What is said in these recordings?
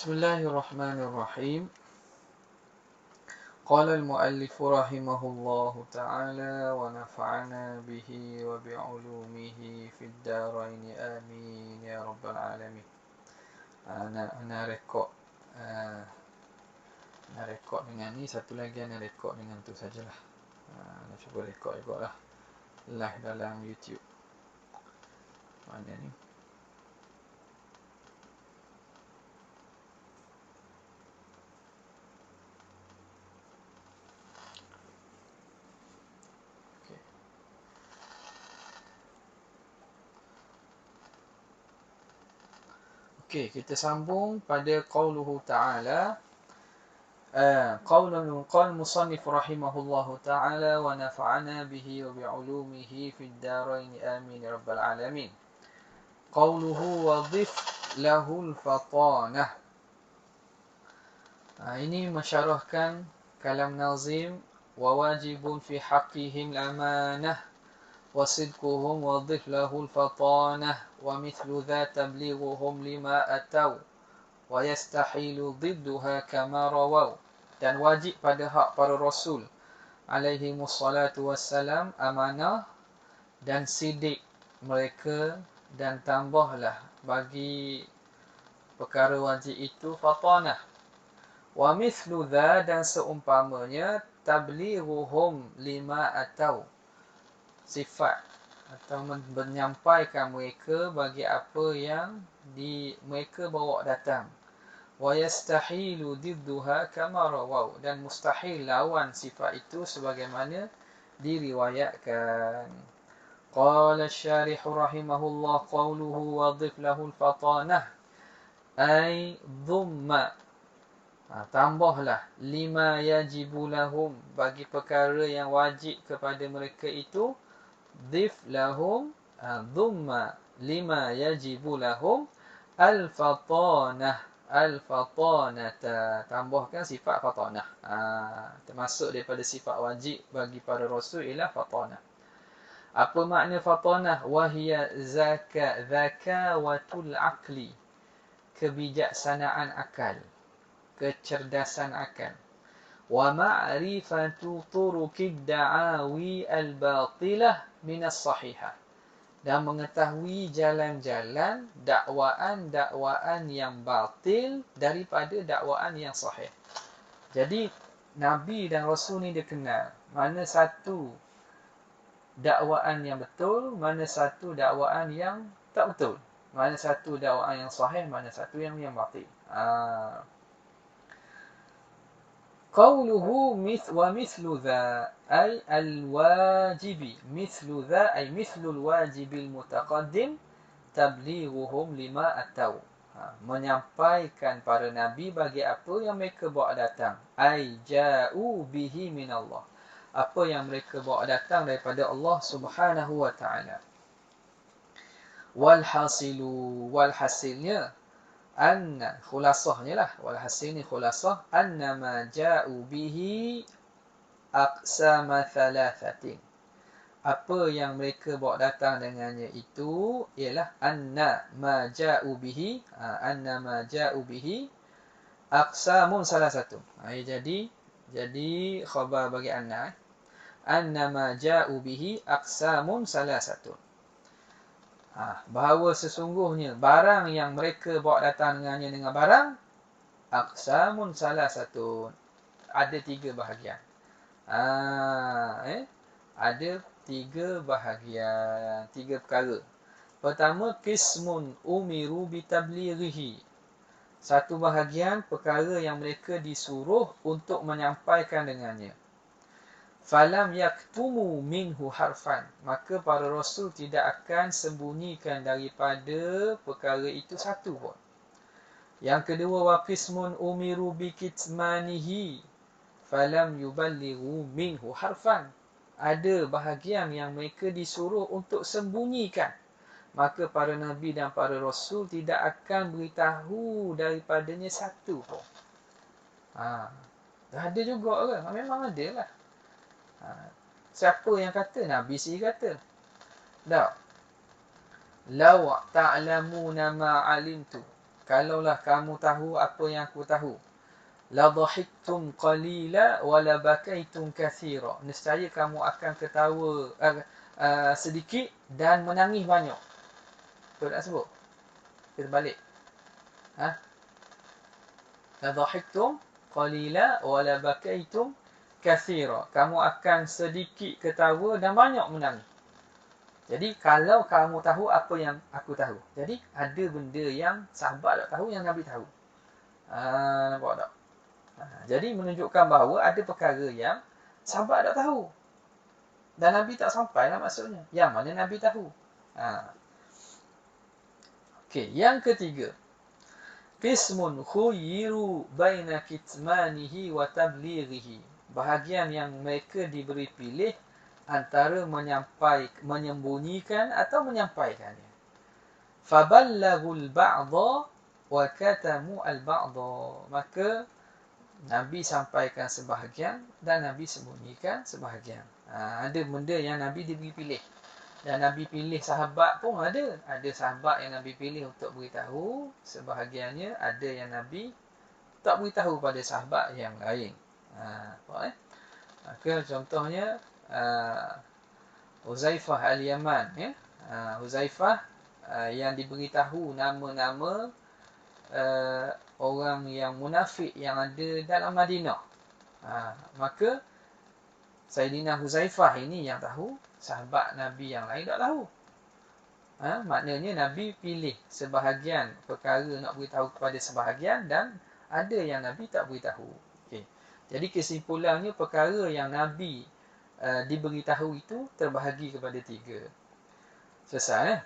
Bismillahirrahmanirrahim. Qala al-muallif rahimahullah ta'ala wa nafa'ana bihi wa bi'ulumihi fid darain amin ya rabbal alamin. Ana rekod dengan ni, satu lagi ana rekod dengan tu sajalah. Ana cuba rekod juga lah live dalam YouTube. Mana ni? Okey, kita sambung pada qauluhu ta'ala. Qala musannif rahimahullahu ta'ala wa nafa'ana bihi wa bi'ulumihi fid darain amin ya rabbal alamin. Qauluhu wa dhif lahul fatanah. Ini mensyarahkan kalam nazim wa wajibun fi haqqihim al-amanah wa sidquhum wa dhif lahul fatanah wa mithlu dha tablighuhum lima ataw wa yastahilu dhidduha kama rawaw. Dan wajib pada hak para rasul alaihi wassalatu wassalam amanah dan sidik mereka, dan tambahlah bagi perkara wajib itu fatanah. Wa mithlu dha, dan seumpamanya, tablighuhum lima atau sifat atau menyampaikan mereka bagi apa yang mereka bawa datang. Wa yastahilu didduha kama rawaw, dan mustahil lawan sifat itu sebagaimana diriwayatkan. Qala asy-syarih rahimahullah qawluhu wa dhif lahu al-fatanah ay dhumma, tambahlah lima yajibu lahum, bagi perkara yang wajib kepada mereka itu. Dhif lahum, dhumma lima yajibu lahum al-fatanah, al-fatanata, tambahkan sifat fatanah. Termasuk daripada sifat wajib bagi para rasul ialah fatanah. Apa makna fatanah? Wahia zakawatul aqli, kebijaksanaan akal, kecerdasan akal. Wa ma'rifatu turuqid da'awi al-batilah minas sahihah, dan mengetahui jalan-jalan dakwaan-dakwaan yang batil daripada dakwaan yang sahih. Jadi Nabi dan Rasul ni dia kenal mana satu dakwaan yang betul, mana satu dakwaan yang tak betul, mana satu dakwaan yang sahih, mana satu yang batil. Qawluhu wa mithlu dha ay al-wajibi, mithlu dha ay mithlu al-wajibil mutaqaddim tablighuhum lima ataw, menyampaikan para nabi bagi apa yang mereka bawa datang. Ay ja'u bihi min Allah, apa yang mereka bawa datang daripada Allah Subhanahu wa ta'ala. Walhasilnya anna, khulasahnya lah, walhasil ni khulasah, annama ja'u bihi aqsama thalathatin, apa yang mereka bawa datang dengannya itu ialah anna ma ja'u bihi, aqsamun salah satu. Jadi khabar bagi anna ma ja'u bihi aqsamun salah satu, bahawa sesungguhnya barang yang mereka bawa datang dengannya dengan barang aqsamun salah satu, ada tiga bahagian. Ada tiga bahagian, tiga perkara. Pertama, qismun umiru bitablighihi, satu bahagian perkara yang mereka disuruh untuk menyampaikan dengannya. Falam yaktumu minhu harfan, maka para rasul tidak akan sembunyikan daripada perkara itu satu pun. Yang kedua, wa qismun umiru bikitmanihi falam yuballighu minhu harfan, ada bahagian yang mereka disuruh untuk sembunyikan, maka para nabi dan para rasul tidak akan beritahu daripadanya satu pun. Ada juga ke? Memang ada lah. Siapa yang kata? Nabi sendiri kata. Law ta'lamuna ma alimtu, kalaulah kamu tahu apa yang aku tahu, la dhahiktum qalila wa la bakaitum katsira. Nescaya kamu akan ketawa sedikit dan menangis banyak. Betul tak sebut? Kita balik. Ha? La dhahiktum qalila wa la bakaitum katsira. Kamu akan sedikit ketawa dan banyak menangis. Jadi kalau kamu tahu apa yang aku tahu. Jadi ada benda yang sahabat tak tahu yang Nabi tahu. Nampak tak? Jadi menunjukkan bahawa ada perkara yang sahabat tak tahu. Dan Nabi tak sampai lah maksudnya. Yang mana Nabi tahu. Okey, yang ketiga. Qismun khuyiru baina kitmanihi wa tablighihi. Bahagian yang mereka diberi pilih antara menyembunyikan atau menyampaikannya. Faballagul ba'dha wa katamu al-ba'dha. Maka Nabi sampaikan sebahagian dan Nabi sembunyikan sebahagian. Ada benda yang Nabi diberi pilih. Dan Nabi pilih sahabat pun ada. Ada sahabat yang Nabi pilih untuk beritahu sebahagiannya. Ada yang Nabi tak beritahu pada sahabat yang lain. Maka contohnya Huzaifah Al-Yaman, ya. Huzaifah yang diberitahu nama-nama orang yang munafik yang ada dalam Madinah. Maka Sayyidina Huzaifah ini yang tahu, sahabat Nabi yang lain tak tahu. Maknanya Nabi pilih sebahagian perkara nak beritahu kepada sebahagian dan ada yang Nabi tak beritahu. Okay. Jadi kesimpulannya perkara yang Nabi diberitahu itu terbahagi kepada 3. Selesai.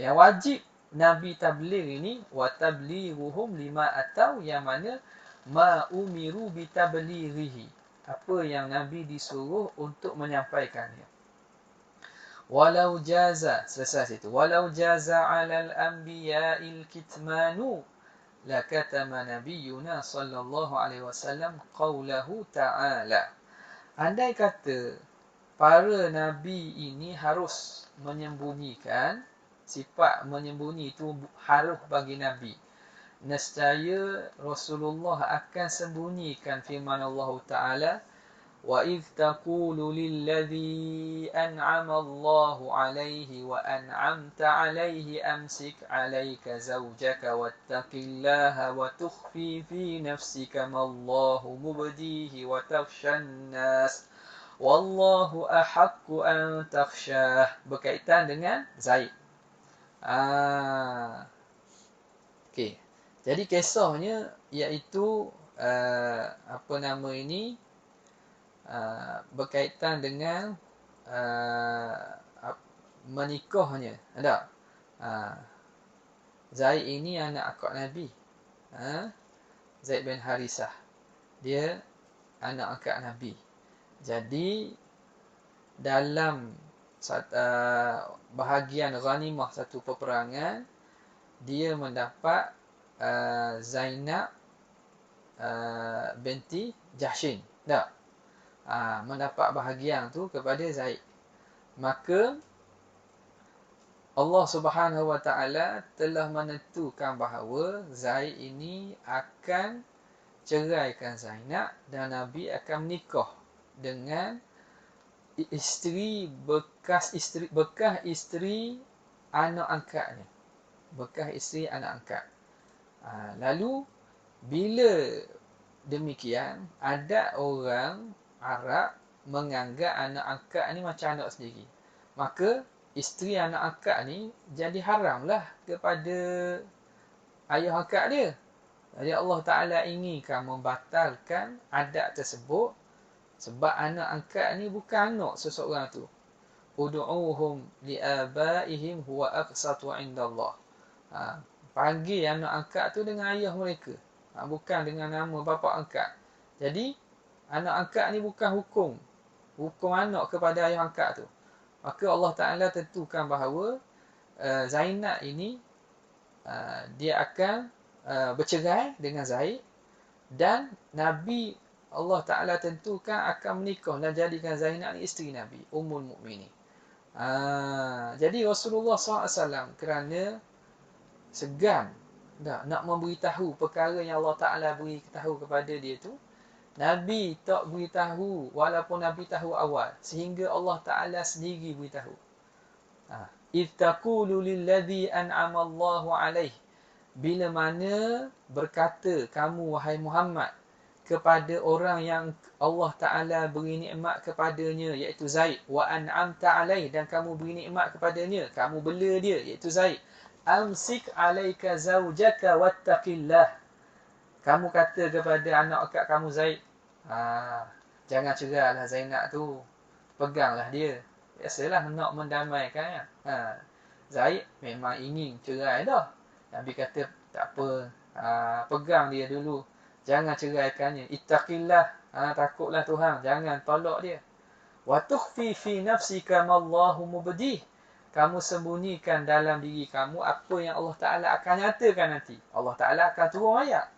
Yang wajib Nabi tabligh ini wa tablighuhum lima atau yang mana ma umiru bi tablighihi. Apa yang Nabi disuruh untuk menyampaikannya. Walau jaza, selesai situ. Walau jaza 'alal anbiya'il kitmanu lakatama nabiyyuna sallallahu alaihi wasallam qaulahu ta'ala. Andai kata para nabi ini harus menyembunyikan, sifat menyembunyi itu harus bagi nabi. Nescaya Rasulullah akan sembunyikan firman Allah Ta'ala, wa idh taqulu lilladhi an'ama Allahu alayhi wa an'amta alayhi amsik alayka zawjaka wattaqillaha wa tukhfi fi nafsika ma Allahu mubdihi wa takhshan nas wallahu ahaqqu an takhshah. Berkaitan dengan Zaid. Okey. Jadi kisahnya iaitu berkaitan dengan menikahnya. Ada? Zaid ini anak akak Nabi. Zaid bin Harisah. Dia anak akak Nabi. Jadi dalam bahagian ghanimah satu peperangan, dia mendapat Zainab binti Jahshin. Tak? Mendapat bahagian tu kepada Zaid. Maka Allah Subhanahu Wa Taala telah menentukan bahawa Zaid ini akan ceraikan Zainab dan Nabi akan menikah dengan bekas isteri anak angkatnya. Bekas isteri anak angkat. Lalu bila demikian, ada orang Arab menganggap anak angkat ni macam anak sendiri. Maka isteri anak angkat ni jadi haramlah kepada ayah angkat dia. Jadi Allah Ta'ala inginkan membatalkan adat tersebut sebab anak angkat ni bukan anak seseorang tu. Ud'uhum li'abaihim huwa aqsatu 'indallah. Panggil anak angkat tu dengan ayah mereka. Bukan dengan nama bapa angkat. Jadi anak angkat ni bukan hukum anak kepada ayah angkat tu. Maka Allah Ta'ala tentukan bahawa Zainab ini dia akan bercerai dengan Zaid dan Nabi Allah Ta'ala tentukan akan menikah dan jadikan Zainab ni isteri Nabi, Ummul Mukminin. Jadi Rasulullah SAW kerana segan Tak, nak memberitahu perkara yang Allah Ta'ala beritahu kepada dia tu, Nabi tak beritahu walaupun Nabi tahu awal. Sehingga Allah Ta'ala sendiri beritahu. إِذْ تَقُولُ لِلَّذِي أَنْعَمَ اللَّهُ عَلَيْهِ. Bila mana berkata kamu wahai Muhammad kepada orang yang Allah Ta'ala beri nikmat kepadanya, iaitu Zaid. Wa an'amta alaih, dan kamu beri nikmat kepadanya, kamu bela dia, iaitu Zaid. Amsik alaika zawjaka wattaqillah. Kamu kata kepada anak akak kamu Zaid, jangan cerailah Zainab tu, peganglah dia. Biasalah nak mendamaikan. Zaid memang ingin cerai dah. Nabi kata tak apa, pegang dia dulu, jangan ceraikannya. Ittaqillah, takutlah Tuhan, jangan tolak dia. Wa tukhfi fi nafsika ma Allahu mubdih. Kamu sembunyikan dalam diri kamu apa yang Allah Ta'ala akan nyatakan nanti. Allah Ta'ala akan turun ayat.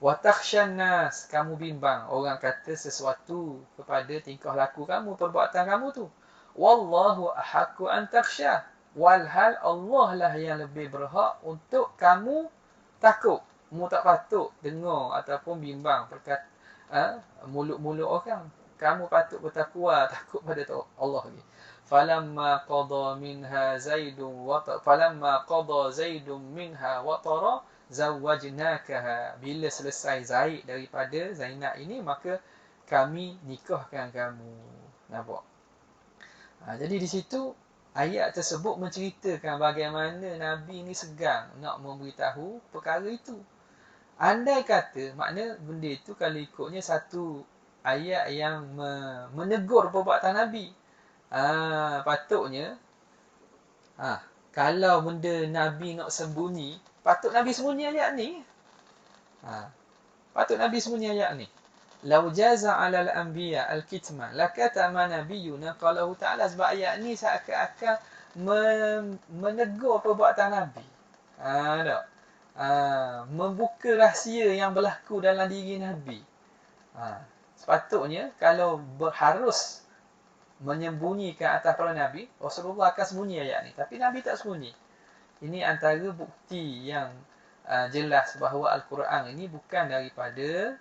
Wa takhshan nas, kamu bimbang orang kata sesuatu kepada tingkah laku kamu, perbuatan kamu tu. Wallahu ahaqqu an takhsha. Walhal Allah lah yang lebih berhak untuk kamu takut. Kamu tak patut dengar ataupun bimbang mulut-mulut orang. Kamu patut bertakwa, takut pada Allah lagi. Falamma qada minha Zaidun minha watara zawwajnakaha. Bila selesai Zaid daripada Zainab ini, maka kami nikahkan kamu. Nampak? Jadi di situ ayat tersebut menceritakan bagaimana Nabi ni segan nak memberitahu perkara itu. Andai kata, makna benda itu kalau ikutnya satu ayat yang menegur perbuatan Nabi. Patutnya, kalau benda Nabi nak sembunyi, patut Nabi sembunyi ayat ni. Patut Nabi sembunyi ayat ni. Lau jaza 'alal anbiya al-kitman lakatama nabiyyuna qalahu ta'ala. Sebab ayat ni seakan-akan menegur perbuatan Nabi. Membuka rahsia yang berlaku dalam diri Nabi. Sepatutnya kalau harus menyembunyikan atas para Nabi, Rasulullah akan sembunyi ayat ni. Tapi Nabi tak sembunyi. Ini antara bukti yang jelas bahawa Al-Quran ini bukan daripada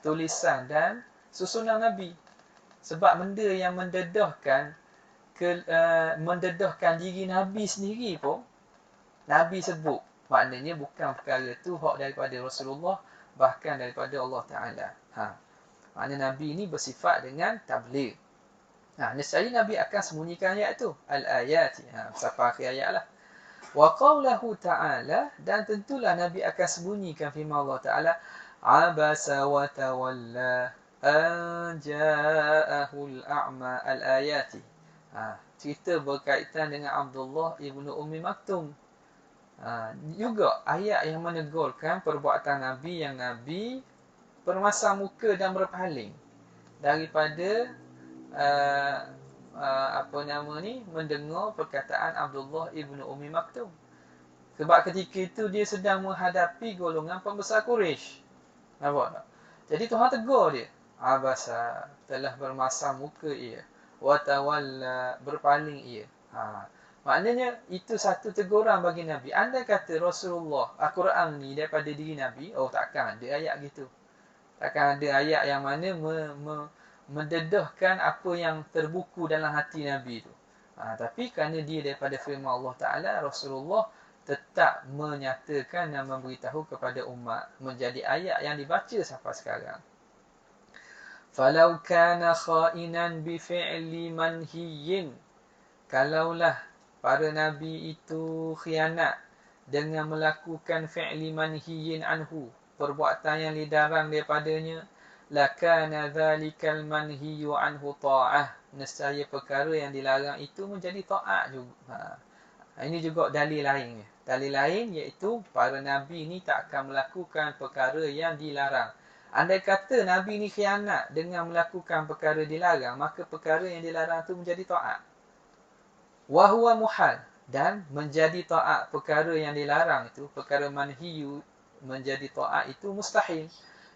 tulisan dan susunan Nabi. Sebab benda yang mendedahkan diri Nabi sendiri pun Nabi sebut. Maknanya bukan perkara tu hak daripada Rasulullah, bahkan daripada Allah Ta'ala. Maknanya Nabi ini bersifat dengan tabligh. Nescaya Nabi akan sembunyikan ayat tu. Al-ayati. Sampai akhir ayat lah. Wa qawlahu ta'ala, dan tentulah Nabi akan sembunyikan firman Allah Ta'ala. Abasa wa tawalla an ja'ahul a'ma al-ayati. Cerita berkaitan dengan Abdullah ibnu Ummi Maktum. Juga ayat yang menegurkan perbuatan Nabi, yang Nabi bermasam muka dan berpaling daripada mendengar perkataan Abdullah ibnu Ummi Maktum. Sebab ketika itu dia sedang menghadapi golongan pembesar Quraisy. Nampak tak? Jadi Tuhan tegur dia. Abasa, telah bermasam muka ia. Wa tawalla, berpaling ia. Maknanya itu satu teguran bagi Nabi. Andai kata Rasulullah, Al-Quran ni daripada diri Nabi, takkan ada ayat gitu. Takkan ada ayat yang mana mendedahkan apa yang terbuku dalam hati Nabi itu. Tapi kerana dia daripada firman Allah Ta'ala, Rasulullah tetap menyatakan dan memberitahu kepada umat, menjadi ayat yang dibaca sampai sekarang. Falau kana kha'inan bi fi'li manhiyin. Kalaulah para nabi itu khianat dengan melakukan fi'li manhiyin anhu, perbuatan yang dilarang daripadanya, lakana dzalikal manhiyu anhu ta'ah. Nescaya perkara yang dilarang itu menjadi taat juga. Ini juga dalil lainnya. Dalil lain iaitu para Nabi ni tak akan melakukan perkara yang dilarang. Andai kata Nabi ni khianat dengan melakukan perkara dilarang, maka perkara yang dilarang itu menjadi taat. Wahuwa muhal, dan menjadi taat perkara yang dilarang itu, perkara manhiyu menjadi taat itu mustahil.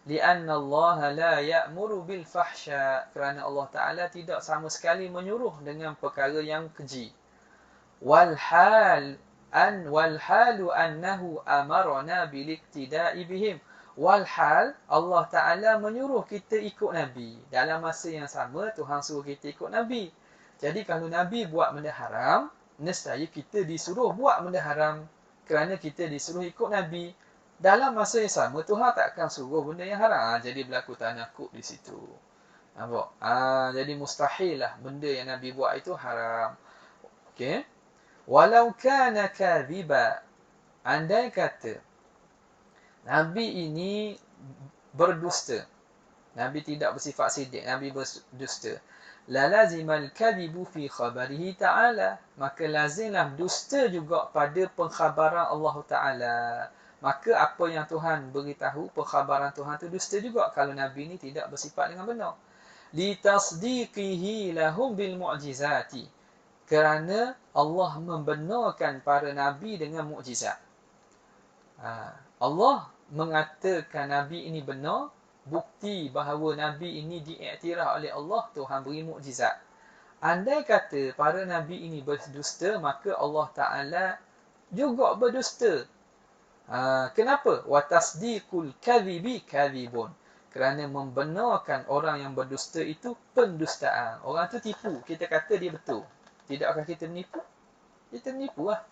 Lianna Allah la ya'muru bil fahsya. Kerana Allah Ta'ala tidak sama sekali menyuruh dengan perkara yang keji. Walhal wal halu annahu amarna bil iktida'i bihim. Walhal Allah Ta'ala menyuruh kita ikut Nabi. Dalam masa yang sama Tuhan suruh kita ikut Nabi. Jadi kalau Nabi buat benda haram, nescaya kita disuruh buat benda haram. Kerana kita disuruh ikut Nabi. Dalam masa yang sama Tuhan tak akan suruh benda yang haram. Jadi berlaku tanakub di situ. Nampak? Jadi mustahil lah benda yang Nabi buat itu haram. Okey. Walau kana kadhiba. Andai kata Nabi ini berdusta. Nabi tidak bersifat sidik. Nabi berdusta. La lazimal kadhibu fi khabarihi ta'ala. Maka lazimlah dusta juga pada pengkhabaran Allah Ta'ala. Maka apa yang Tuhan beritahu, pengkhabaran Tuhan itu dusta juga. Kalau Nabi ini tidak bersifat dengan benar. Litasdiqihi lahum bil mu'jizati. Kerana Allah membenarkan para Nabi dengan mukjizat. Allah mengatakan Nabi ini benar, bukti bahawa Nabi ini diiktiraf oleh Allah, Tuhan beri mukjizat. Andai kata para Nabi ini berdusta, maka Allah Ta'ala juga berdusta. Kenapa? Wa tasdiqul kadhibi kadhibun. Kerana membenarkan orang yang berdusta itu pendustaan. Orang tu tipu, kita kata dia betul. Tidakkah kita menipu? Kita menipu lah.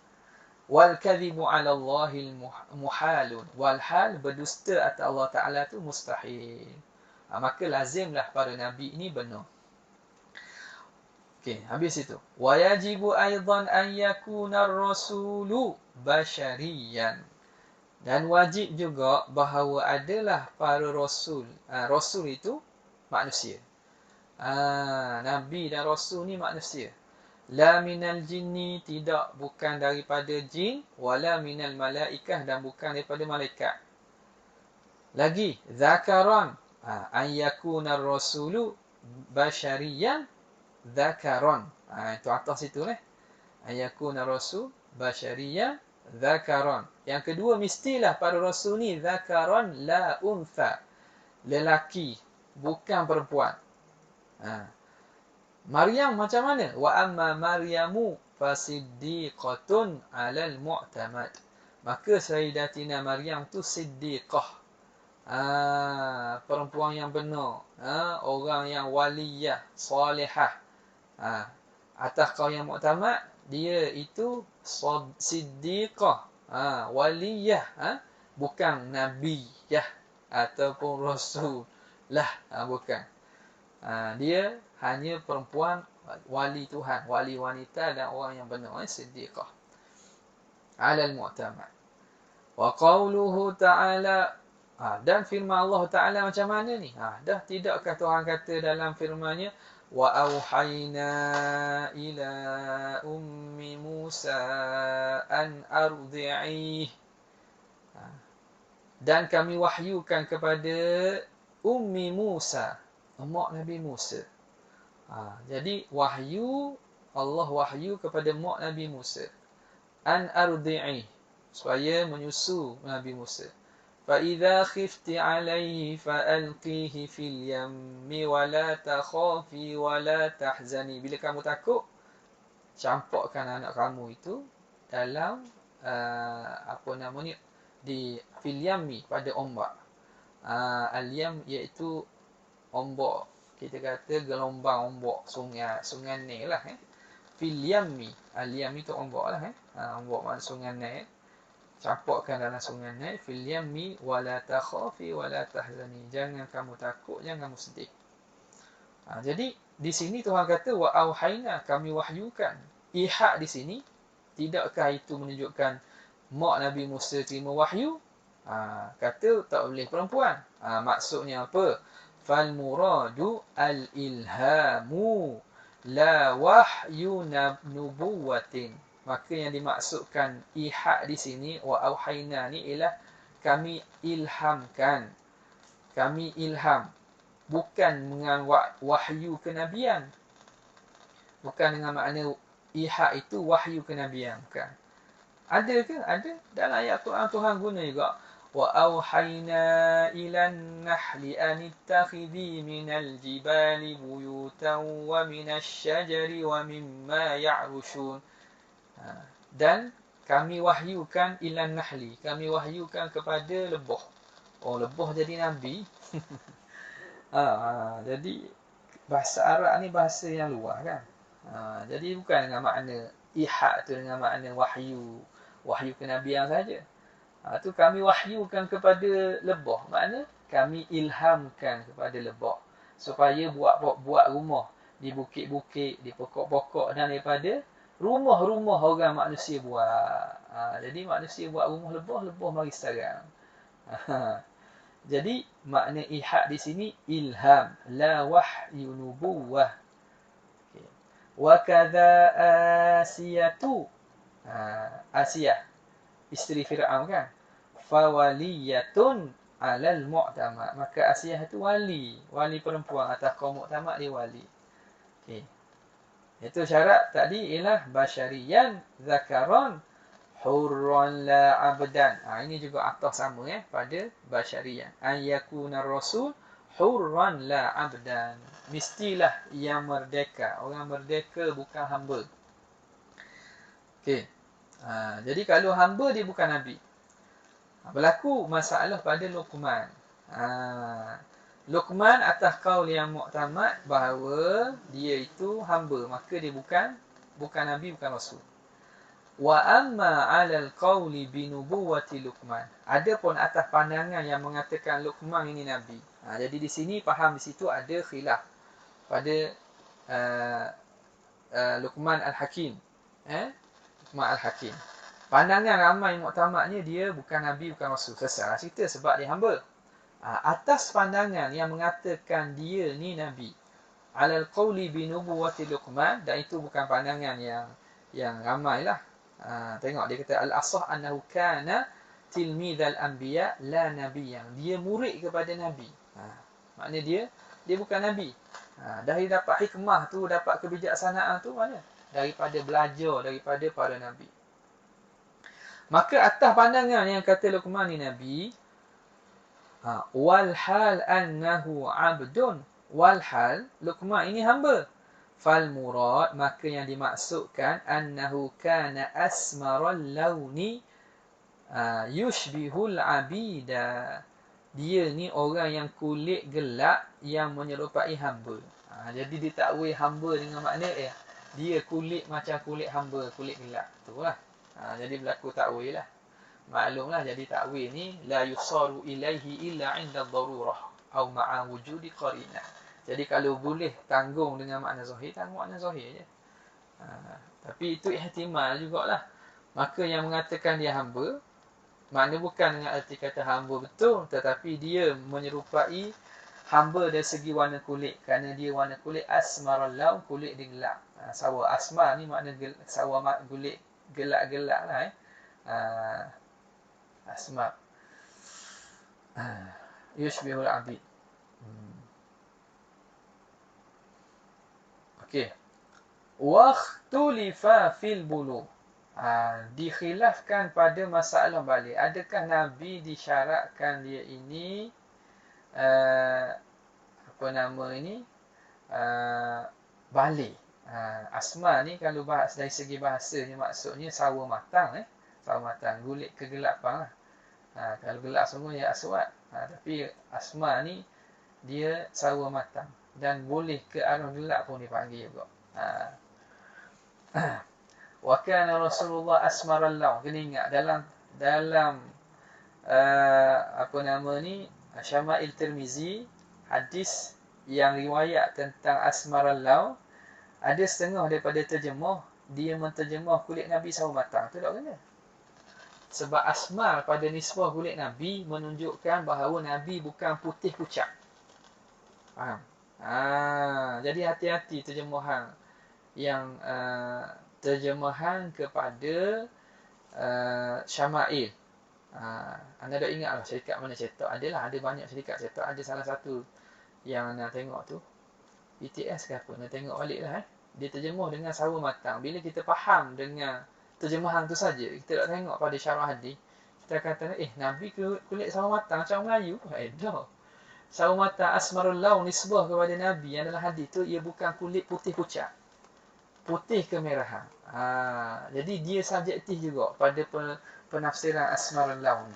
Wal kadhibu 'ala Allahil muhalun. Wal hal berdusta atas Allah Ta'ala tu mustahil. Maka lazimlah para nabi ini benar. Okey, habis itu. Wa yajibu aidan an yakuna ar-rasulu bashariyan. Dan wajib juga bahawa adalah para rasul. Rasul itu manusia. Nabi dan rasul ni manusia. La minal jinni, tidak, bukan daripada jin. Wala minal malaikah, dan bukan daripada malaikat. Lagi, zakaran. An yakuna ar-rasulu bashariyan zakaran. Itu atas situ ni. An yakuna ar-rasul bashariyan zakaran. Yang kedua, mestilah para rasul ni zakaran la untha. Lelaki, bukan perempuan. Maryam macam mana? Wa amma Maryamu fasiddiqatun 'alal mu'tamad. Maka Sayyidatina Maryam tu siddiqah. Perempuan yang benar. Orang yang waliyah, salihah. Atas kau yang mu'tamad, dia itu siddiqah. Waliyah. Bukan nabiyah ataupun rasul lah. Bukan. Dia hanya perempuan wali Tuhan, wali wanita dan orang yang benar, siddiqah. 'Alal mu'tamad. Wa qawluhu ta'ala, dan firman Allah Ta'ala macam mana ni? Dah tidakkah Tuhan kata dalam firman-Nya, wa auhayna ila ummi Musa an ardi'ih. Dan kami wahyukan kepada ummi Musa, mak Nabi Musa. Jadi wahyu, Allah wahyu kepada mak Nabi Musa. An ardi'i, supaya menyusu Nabi Musa. Fa idza khifti 'alaihi fa alqihi fil yammi wa la takhafi wa la tahzani. Bila kamu takut, campakkan anak kamu itu dalam di fil yammi, pada ombak. Al-yam iaitu ombak, kita kata gelombang ombak sungai Nil lah. Fil yammi, al-yam itu ombak lah. Ombak sungai Nil, campakkan dalam sungai Nil. Fil yammi wala takhafi wala tahzani. Jangan kamu takut, jangan kamu sedih. Jadi di sini Tuhan kata wa auhayna, kami wahyukan. Ihak di sini, tidakkah itu menunjukkan mak Nabi Musa terima wahyu? Kata tak boleh perempuan. Maksudnya apa? Fal muradu al ilhamu la wahyu nubuwatin. Maka yang dimaksudkan ihak di sini, wa auhayna ni, ialah kami ilhamkan. Kami ilham, bukan dengan wahyu kenabian. Bukan dengan makna ihak itu wahyu kenabian, bukan. Ada ke? Ada. Dalam ayat Quran Tuhan guna juga. Wa auhayna ilan nahli an ittakhidhi minal jibali buyutan wa minasy syajari wa mimma ya'rushun. Dan kami wahyukan ilan nahli, kami wahyukan kepada lebah. Oh, lebah jadi nabi. Jadi bahasa Arab ni bahasa yang luar kan. Jadi bukan dengan makna ihak tu dengan makna wahyu, wahyu kenabian saja. Tu kami wahyukan kepada lebah. Makna kami ilhamkan kepada lebah supaya buat rumah di bukit-bukit, di pokok-pokok dan daripada rumah-rumah orang manusia buat. Jadi manusia buat rumah lebah, lebah mari sarang. Jadi makna ihak di sini ilham, la wahyu nubuwah. Okay. Wa kadza asiyatu. Asiyah isteri Fir'aun kan. Fawaliyatun alal mu'tamad. Maka Asiyah itu wali perempuan atas kaum mu'tamad dia wali. Okey. Itu syarat tadi ialah basyariyan zakaran hurran la abdan. Ini juga atah sama pada basyariyan. An yakuna rasul hurran la abdan. Mestilah yang merdeka. Orang merdeka bukan hamba. Okey. Jadi kalau hamba dia bukan nabi. Berlaku masalah pada Luqman. Luqman atas qaul yang muktamad bahawa dia itu hamba, maka dia bukan nabi, bukan rasul. Wa amma 'alal qauli bi nubuwwati Luqman. Adapun atas pandangan yang mengatakan Luqman ini nabi. Jadi di sini faham di situ ada khilaf pada Luqman Al-Hakim. Luqman Al-Hakim. Pandangan ramai muktamadnya dia bukan nabi, bukan rasul. Selesai cerita sebab dia hamba. Atas pandangan yang mengatakan dia ni nabi, alal qawli bi nubuwwati Luqman, dan itu bukan pandangan yang ramailah. Tengok dia kata al-asah annahu kana tilmidhal anbiya la nabiyyan. Dia murid kepada nabi. Maknanya dia bukan nabi. Dari dapat hikmah tu, dapat kebijaksanaan tu mana? Daripada belajar daripada para nabi. Maka atas pandangan yang kata Luqman ni nabi, wal hal annahu abdun, wal hal Luqman ini hamba. Fal murad, maka yang dimaksudkan annahu kana asmaral launi yushbihul abida. Dia ni orang yang kulit gelap yang menyerupai hamba. Jadi ditakwil hamba dengan makna dia kulit macam kulit hamba, kulit gelap. Itulah. Jadi berlaku takwil lah. Maklumlah jadi takwil ni la yusaru ilaihi illa 'inda ad-darurah atau ma'a wujudi qarinah. Jadi kalau boleh tanggung dengan makna zahir, tanggung makna zahir je. Tapi itu ihtimal jugalah. Maka yang mengatakan dia hamba, makna bukan dengan arti kata hamba betul, tetapi dia menyerupai hamba dari segi warna kulit. Kerana dia warna kulit asmaral laun, kulit dia gelap. Sawa asmar ni makna sawa kulit gelap-gelap lah asmar. Yushbihul abid. Okey. Waqtulifa fil bulugh. Dikhilafkan pada masalah balik. Adakah Nabi disyaratkan dia ini balik? Asma ni kalau bahas dari segi bahasanya maksudnya sawa matang sawa matang, gulit kegelapan lah. Kalau gelap semua ya aswad. Tapi asma ni dia sawa matang dan boleh ke arah gelap pun dipanggil juga. Wa kana Rasulullah asmaral laun. Kena ingat dalam Syama'il Tirmizi, hadis yang riwayat tentang asmaral laun, ada setengah daripada terjemah dia menterjemah kulit Nabi sawa matang. Tu tak kena. Sebab asmar pada nisbah kulit Nabi menunjukkan bahawa Nabi bukan putih pucat. Faham? Jadi hati-hati terjemahan yang terjemahan kepada Syama'il. Anda dah ingat lah syarikat mana cetak? Ada banyak syarikat cetak. Ada salah satu yang nak tengok tu, BTS ke apa, nak tengok balik lah dia terjemah dengan sawa matang. Bila kita faham dengan terjemahan tu saja, kita tak tengok pada syarah hadis, kita kata Nabi kulit sawa matang macam Melayu. Dah. Sawa matang asmarul laun nisbah kepada Nabi yang dalam hadis tu ia bukan kulit putih pucat. putih kemerahan. Jadi dia subjektif juga pada penafsiran asmarul laun.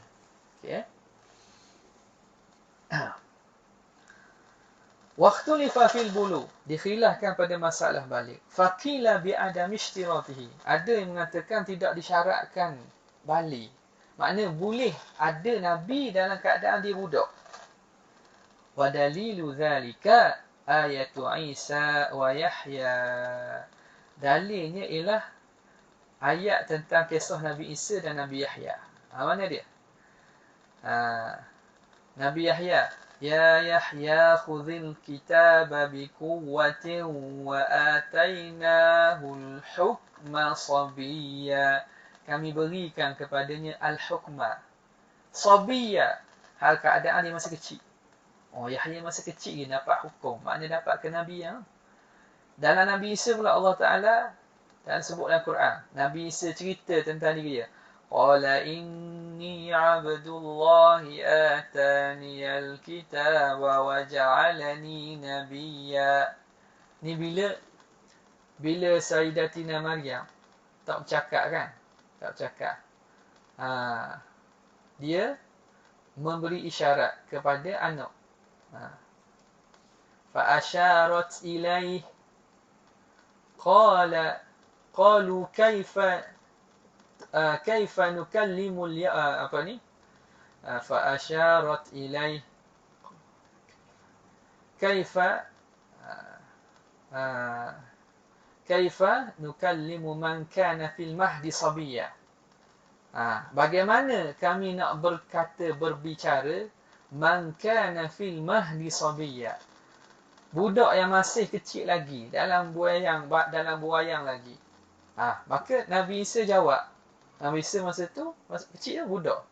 Okey. Waktu lifafil bulu dikhilafkan pada masalah balik. Fakila bi adam ishtiratihi. Ada yang mengatakan tidak disyaratkan balik. Maknanya boleh ada nabi dalam keadaan dia budak. Wa dalilu zalika ayatu Isa wa Yahya. Dalilnya ialah ayat tentang kisah Nabi Isa dan Nabi Yahya. Mana dia? Nabi Yahya, ya Yahya khudhil kitaba biquwwatin wa atainahul hukma sabiyya. Kami berikan kepadanya al-hukma sabiyya, hal keadaan dia masih kecil. Yahya masih kecil dia dapat hukum, maknanya dapat kenabian. Dalam Nabi Isa pula Allah Ta'ala dan sebut dalam Quran, Nabi Isa cerita tentang diri dia. Qala inni abdullahi ataniyal kitaba wa ja'alani nabiyya. Ni bila Sayyidatina Maryam tak bercakap kan? Tak bercakap. Dia memberi isyarat kepada anak. Fa asyarat ilaih. Qalu kaifa nukallimu fa asyarat ilaih kaifa nukallimu man kana fil mahdi sabiyya. Bagaimana kami nak berbicara man kana fil mahdi sabiyya, budak yang masih kecil lagi dalam buayang lagi. Maka Nabi Isa jawab. Nabi Isa masa tu masa kecil budak.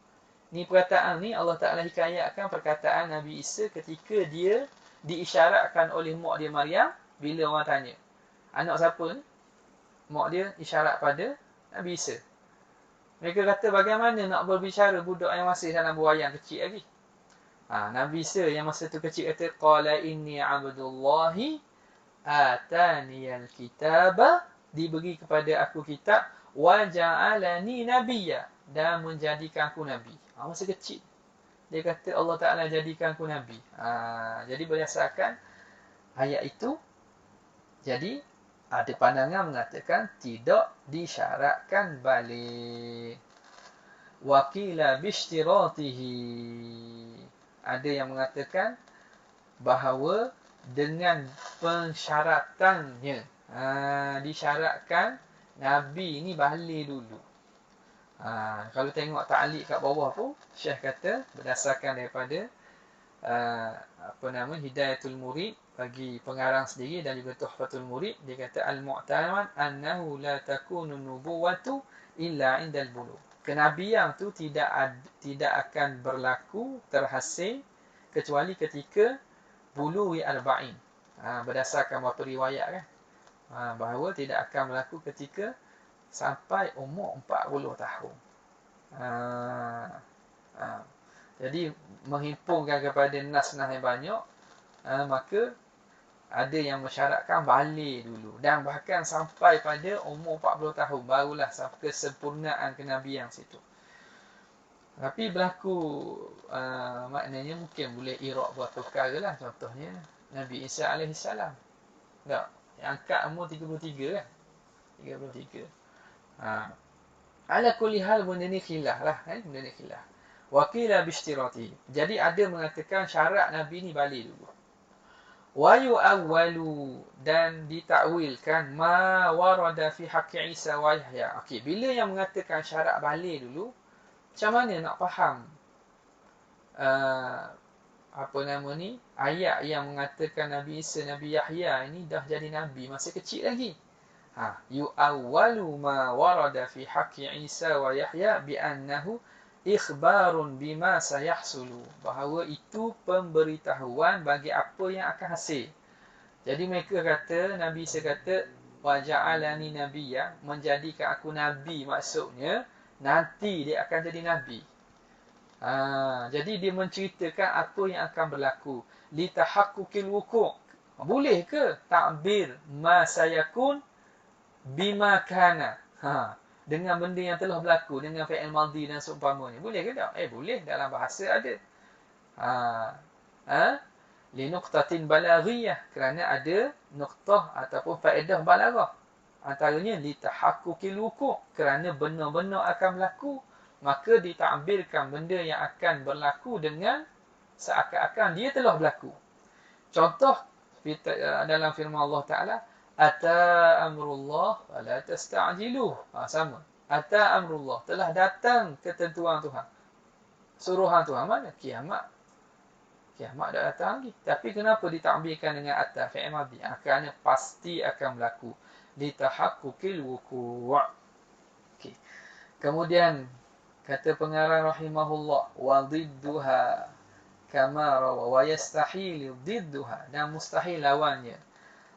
Ni perkataan ni Allah Ta'ala hikayatkan perkataan Nabi Isa ketika dia diisyaratkan oleh mak dia Maryam bila orang tanya, anak siapa ni? Mak dia isyarat pada Nabi Isa. Mereka kata bagaimana nak berbicara budak yang masih dalam buayang kecil lagi. Nabi Isa yang masa tu kecil kata, qala inni abdullahi ataniyal kitaba, diberi kepada aku kitab, wa ja'alani nabiyya, dan menjadikan aku nabi. Masa kecil dia kata Allah Ta'ala jadikan aku nabi. Jadi berdasarkan ayat itu, jadi ada pandangan mengatakan tidak disyaratkan balik. Wakila bishtiratihi. Ada yang mengatakan bahawa dengan pensyaratannya, disyaratkan Nabi ni balik dulu. Kalau tengok ta'liq kat bawah pun, Syekh kata berdasarkan daripada Hidayatul Murid bagi pengarang sendiri dan juga Tuhfatul Murid, dia kata al-mu'tamad annahu la takunu nubuwatu illa indal bulugh. Kenabian tu tidak akan berlaku terhasil kecuali ketika bulugh arba'in. Berdasarkan beberapa riwayat kan, bahawa tidak akan berlaku ketika sampai umur 40 tahun. Jadi menghimpunkan kepada nas-nas yang banyak, maka ada yang mensyaratkan balik dulu, dan bahkan sampai pada umur 40 tahun barulah sampai kesempurnaan kenabian situ. Tapi berlaku maknanya mungkin boleh iraq buat perkara lah. Contohnya Nabi Isa AS, tak, yang angkat umur 33 kan, 33. Ala kulli hal benda ni khilaf lah, benda ni khilaf. Wakila bishtirati. Jadi ada mengatakan syarat Nabi ni balik dulu. Wa yu'awwalu, dan ditakwilkan ma warada fi haqqi Isa wa Yahya. Okey, bila yang mengatakan syarat balik dulu, macam mana nak faham ayat yang mengatakan Nabi Isa, Nabi Yahya ini dah jadi nabi masa kecil lagi. Yu'awwalu ma warada fi haqqi Isa wa Yahya bi annahu ikhbarun bima sayahsulu, bahawa itu pemberitahuan bagi apa yang akan hasil. Jadi mereka kata, Nabi Isa kata wa ja'alani nabiyya, menjadikan aku nabi, maksudnya nanti dia akan jadi nabi. Jadi dia menceritakan apa yang akan berlaku. Li tahaqqukil wuqu'. Boleh ke takbir ma sayakun bima kana. Dengan benda yang telah berlaku, dengan fi'il madhi dan seumpamanya. Boleh ke tak? Boleh, dalam bahasa ada. Li nuqtatin balaghiyah, kerana ada nuqtah ataupun faedah balaghah. Antaranya li tahaqqukil wuqu', kerana benar-benar akan berlaku, maka ditakbirkan benda yang akan berlaku dengan seakan-akan dia telah berlaku. Contoh dalam firman Allah Ta'ala, ata amrullah wala tasta'jiluh. Sama. Ata amrullah, telah datang ketentuan Tuhan. Suruhan Tuhan mana? Kiamat. Kiamat dah datang lagi. Tapi kenapa ditakbirkan dengan ata fi'il madhi? Kerana pasti akan berlaku. Litahaqqukil wuqu'. Okey. Kemudian kata pengarang rahimahullah, wa dhidduha kama rawa wa yastahil dhidduha, dan mustahil lawannya.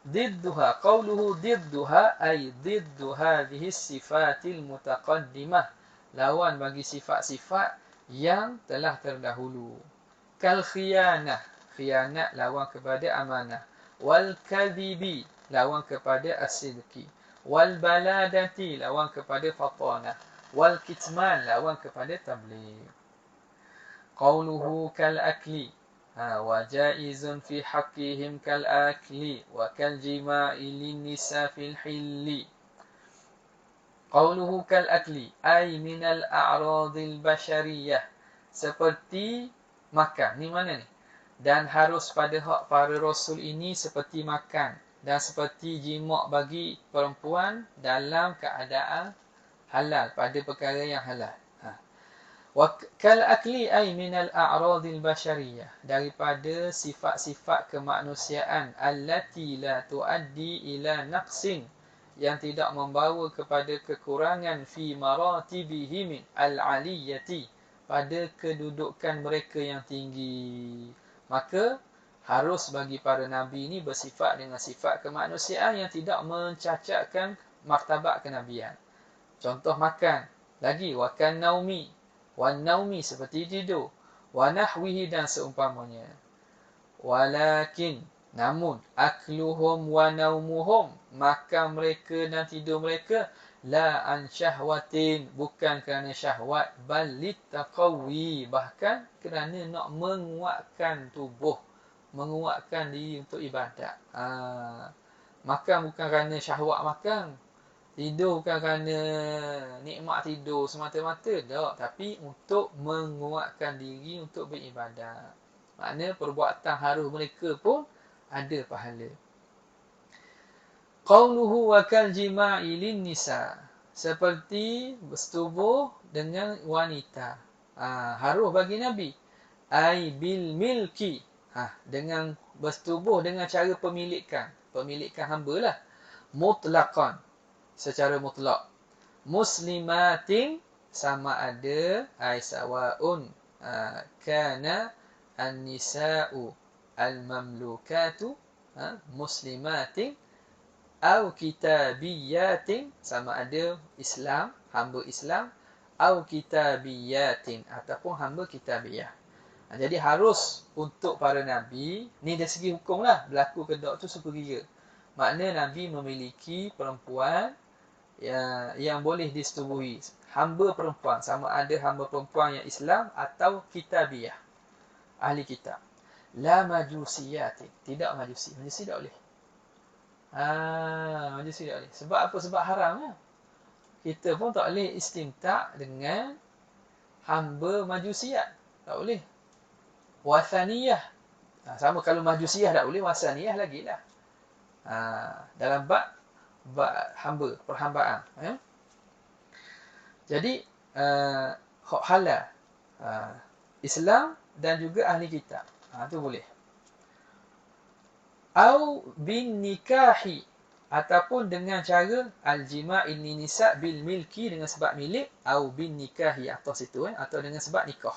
Dhidduha, qawluhu dhidduha ay dhiddu hadhihi sifatil mutaqaddimah, lawan bagi sifat-sifat yang telah terdahulu. Kal khiyanah, khianat lawan kepada amanah. Wal kadhibi, lawan kepada as-sidqi. Wal baladati, lawan kepada fatanah. Wal kitman, lawan kepada tabligh. Qawluhu kal akli, wa jaizun fi haqqihim kal akli wa kal jima'i lin nisa fil hilli. Qawluhu kal akli ay min al a'radil bashariyah, seperti makan. Ni mana ni? Dan harus pada hak para rasul ini seperti makan dan seperti jima' bagi perempuan dalam keadaan halal, pada perkara yang halal. Wa kal akli ay min al a'radil bashariyah, daripada sifat-sifat kemanusiaan allati la tuaddi ila naqsin, yang tidak membawa kepada kekurangan fi maratibihim al-aliyati, pada kedudukan mereka yang tinggi. Maka harus bagi para nabi ini bersifat dengan sifat kemanusiaan yang tidak mencacatkan martabat kenabian. Contoh makan. Lagi wakan naumi, wan naumi seperti tidur, wa nahwihi dan seumpamanya. Walakin, namun, akluhum wa naumuhum, makan mereka dan tidur mereka, la an syahwatin, bukan kerana syahwat, bal littaqawi, bahkan kerana nak menguatkan tubuh, menguatkan diri untuk ibadat. Makan bukan kerana syahwat makan, tidur bukan kerana nikmat tidur semata-mata, tak, tapi untuk menguatkan diri untuk beribadat. Makna perbuatan harum mereka pun ada pahala. Qawluhu wa kal jima'i lin nisa, seperti bersetubuh dengan wanita. Haruh bagi Nabi. Ai bil milki, dengan bersetubuh dengan cara pemilikan. Pemilikan hamba lah. Mutlaqan, secara mutlak. Muslimatin, sama ada, ai sawaun kana an-nisa'u al-mamlukatu, muslimatin, au kitabiyatin, sama ada Islam, hamba Islam, au kitabiyatin, ataupun hamba kitabiyah. Jadi harus untuk para nabi, ni dari segi hukum lah, berlaku ke tak tu sepertiga. Makna Nabi memiliki perempuan yang boleh disetubuhi, hamba perempuan, sama ada hamba perempuan yang Islam atau kitabiyah, ahli kitab. La majusiyati, tidak majusi. Majusi tak boleh. Majusi tak boleh. Sebab apa? Sebab haram lah. Kita pun tak boleh istimta' dengan hamba majusiyat. Tak boleh. Wathaniyah. Sama kalau majusiyah tak boleh, wathaniyah lagi lah. Dalam bab hamba, perhambaan. Jadi, hak halal, Islam dan juga ahli kitab. Tu boleh. Au bin nikahi, ataupun dengan cara al-jima'il nisa bil milki, dengan sebab milik, au bin nikahi atas itu, atau dengan sebab nikah.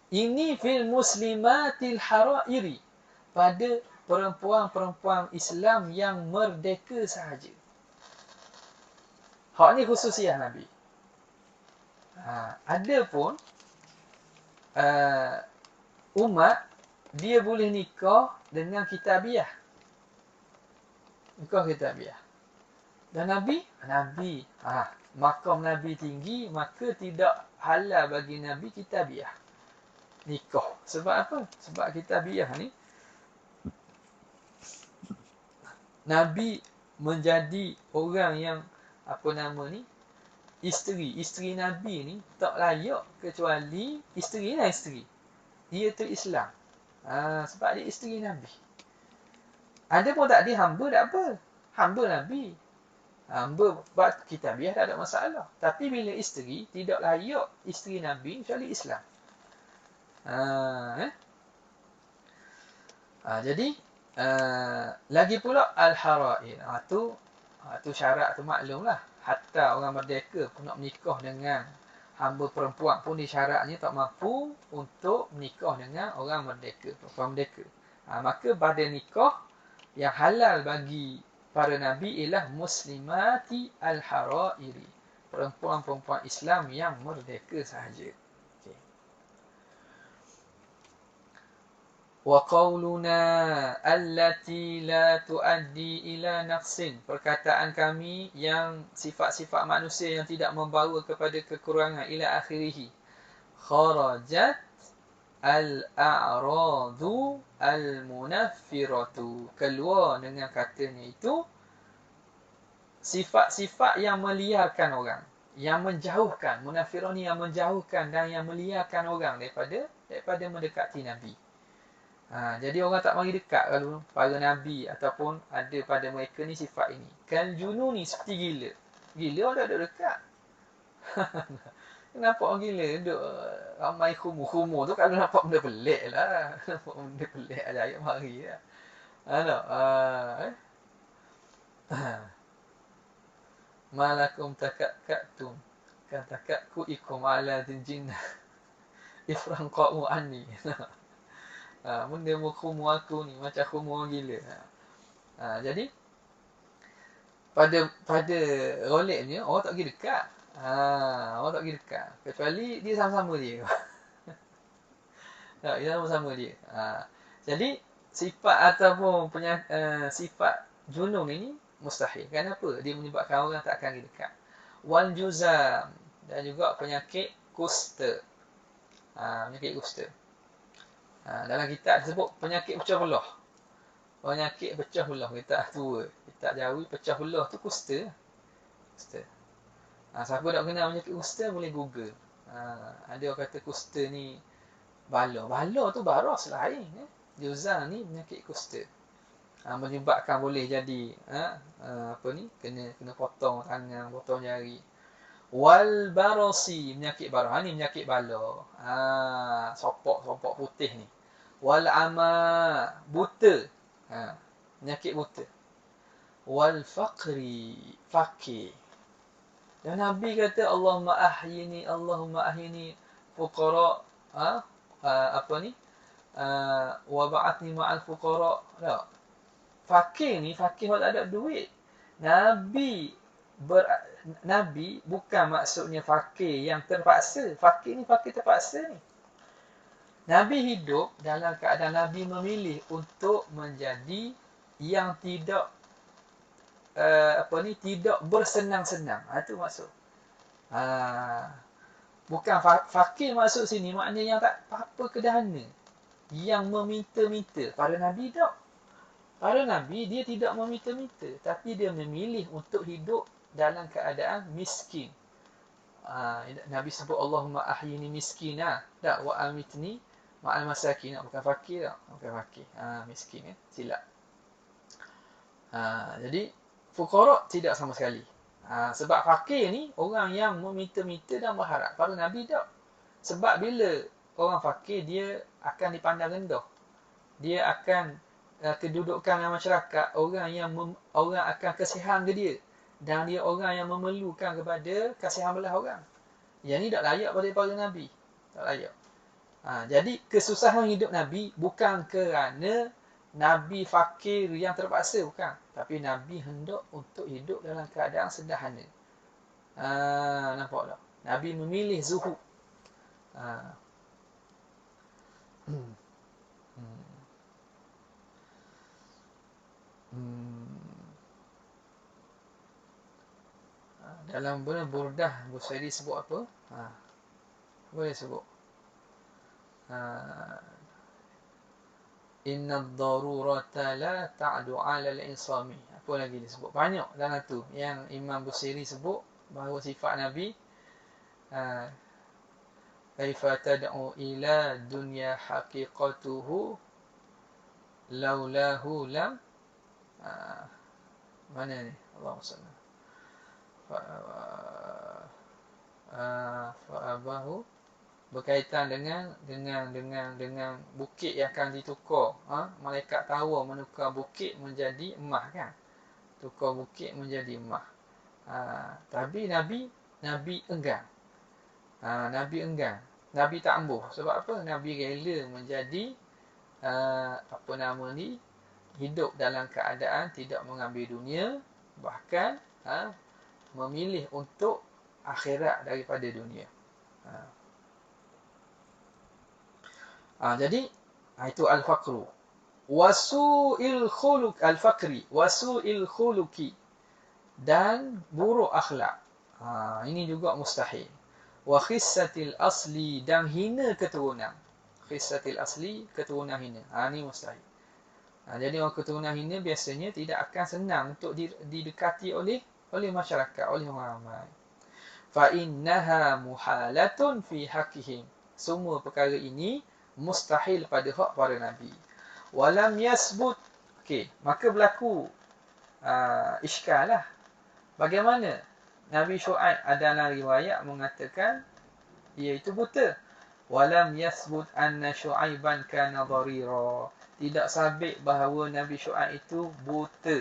Ini fil muslimatil harairi, pada perempuan-perempuan Islam yang merdeka sahaja. Hak ni khususiah Nabi. Ada pun umat, dia boleh nikah dengan kitabiah. Nikah kitabiah. Dan Nabi, makam Nabi tinggi, maka tidak halal bagi Nabi kitabiah, nikah. Sebab apa? Sebab kitabiah ni, Nabi menjadi orang yang, apa nama ni, isteri Nabi ni tak layak kecuali isteri lah isteri. Dia tu Islam. Sebab dia isteri Nabi. Ada pun tak dia hamba tak apa. Hamba Nabi. Hamba buat kitabiah tak ada masalah. Tapi bila isteri, tidak layak isteri Nabi kecuali Islam. Jadi lagi pula al-harair. Tu syarat tu maklumlah. Hatta orang merdeka pun nak menikah dengan hamba perempuan pun di syaratnya tak mampu untuk menikah dengan orang merdeka, perempuan merdeka. Maka pada nikah yang halal bagi para nabi ialah muslimati al-harairi, perempuan-perempuan Islam yang merdeka sahaja. Okay. Wa qauluna allati la tuaddi ila nafsin, perkataan kami yang sifat-sifat manusia yang tidak membawa kepada kekurangan, ila akhirih, kharajat al-a'radu al-munaffiratu, keluar dengan katanya itu sifat-sifat yang meliarkan orang, yang menjauhkan. Munaffirah ni yang menjauhkan dan yang meliarkan orang daripada mendekati Nabi. Jadi orang tak mari dekat kalau para Nabi ataupun ada pada mereka ni sifat ini. Kal jununi, seperti gila. Gila orang tak ada dekat. Nampak orang gila duduk ramai khumur tu, kalau nampak benda pelik lah. Nampak benda pelik ajaib mari lah. Malakum takakkatum kan takakku ikum ala jinnah ifran qa'u anni. Benda khumur aku ni macam khumur orang gila. Jadi pada roletnya orang tak pergi dekat. Orang tak pergi dekat kecuali dia sama-sama dia. Dia sama-sama dia. Jadi sifat ataupun sifat junun ini mustahil. Kenapa? Dia menyebabkan orang tak akan pergi dekat. Wal juzam, dan juga penyakit kusta. Penyakit kusta. Dalam kitab disebut penyakit pecah belah. Penyakit pecah belah, kitab tua, kitab Jawi, pecah belah tu kusta. Siapa tak kenal penyakit kusta boleh google. Ada orang kata kusta ni bala. Bala tu baras lain. Juzam ni penyakit kusta. Menyebabkan boleh jadi kena potong tangan, potong jari. Wal barasi, penyakit barah ni penyakit bala. Sopok putih ni. Wal ama, buta. Penyakit buta. Wal faqri, fakir. Dan Nabi kata Allahumma ahyini fuqara, wa ba'athni ma'al fuqara. Fakir ni fakir orang tak ada duit. Nabi bukan maksudnya fakir yang terpaksa. Fakir ni fakir terpaksa ni. Nabi hidup dalam keadaan Nabi memilih untuk menjadi yang tidak tidak bersenang-senang. Itu maksud. Bukan fakir maksud sini maknanya yang tak apa kedana, yang meminta-minta. Para Nabi tak. Para Nabi dia tidak meminta-minta, tapi dia memilih untuk hidup dalam keadaan miskin. Nabi sebut Allahumma ahyini miskina, tak, wa amitni ma'al masakin. Bukan fakir tak? Bukan fakir. Miskin ya. Silap. Jadi fuqara tidak sama sekali. Sebab fakir ni orang yang meminta-minta dan berharap. Para Nabi tak. Sebab bila orang fakir, dia akan dipandang rendah. Dia akan kedudukan dalam masyarakat, orang akan kasihan ke dia. Dan dia orang yang memerlukan kepada kasihan belah orang. Yang ni tak layak pada para Nabi. Tak layak. Jadi kesusahan hidup Nabi bukan kerana Nabi fakir yang terpaksa, bukan. Tapi Nabi hendak untuk hidup dalam keadaan sederhana. Nampak tak? Nabi memilih zuhud. dalam Burdah Busayri sebut apa? Boleh sebut. Inna ad-darurata la ta'du 'ala al-insami. Apa lagi dia sebut? Banyak dalam tu yang Imam Busayri sebut bahawa sifat Nabi kaifa tad'u ila dunya haqiqatuhu laulahu lam mana ni? Allahumma salli fa'abahu berkaitan dengan bukit yang akan ditukar. Malaikat tawar menukar bukit menjadi emas kan? Tukar bukit menjadi emas. Tapi Nabi enggan. Nabi enggan. Nabi tak ambuh. Sebab apa? Nabi rela menjadi hidup dalam keadaan tidak mengambil dunia, bahkan memilih untuk akhirat daripada dunia. Jadi itu al-faqru. Wasu'il khuluq al-faqri, wasu'il khuluqi, dan buruk akhlak. Ini juga mustahil. Wa khissatil asli, dan hina keturunan. Khissatil asli, keturunan hina. Ini mustahil. Jadi orang keturunan hina biasanya tidak akan senang untuk didekati oleh masyarakat, oleh orang ramai. Fa innaha muhalatun fi haqqihim. Semua perkara ini mustahil pada hak para nabi. Walam yasbut. Maka berlaku iskal lah. Bagaimana Nabi Syuaib adalah riwayat mengatakan ia itu buta. Walam yasbut anna Syuaiban kana dharira. Tidak sabit bahawa Nabi Syuaib itu buta.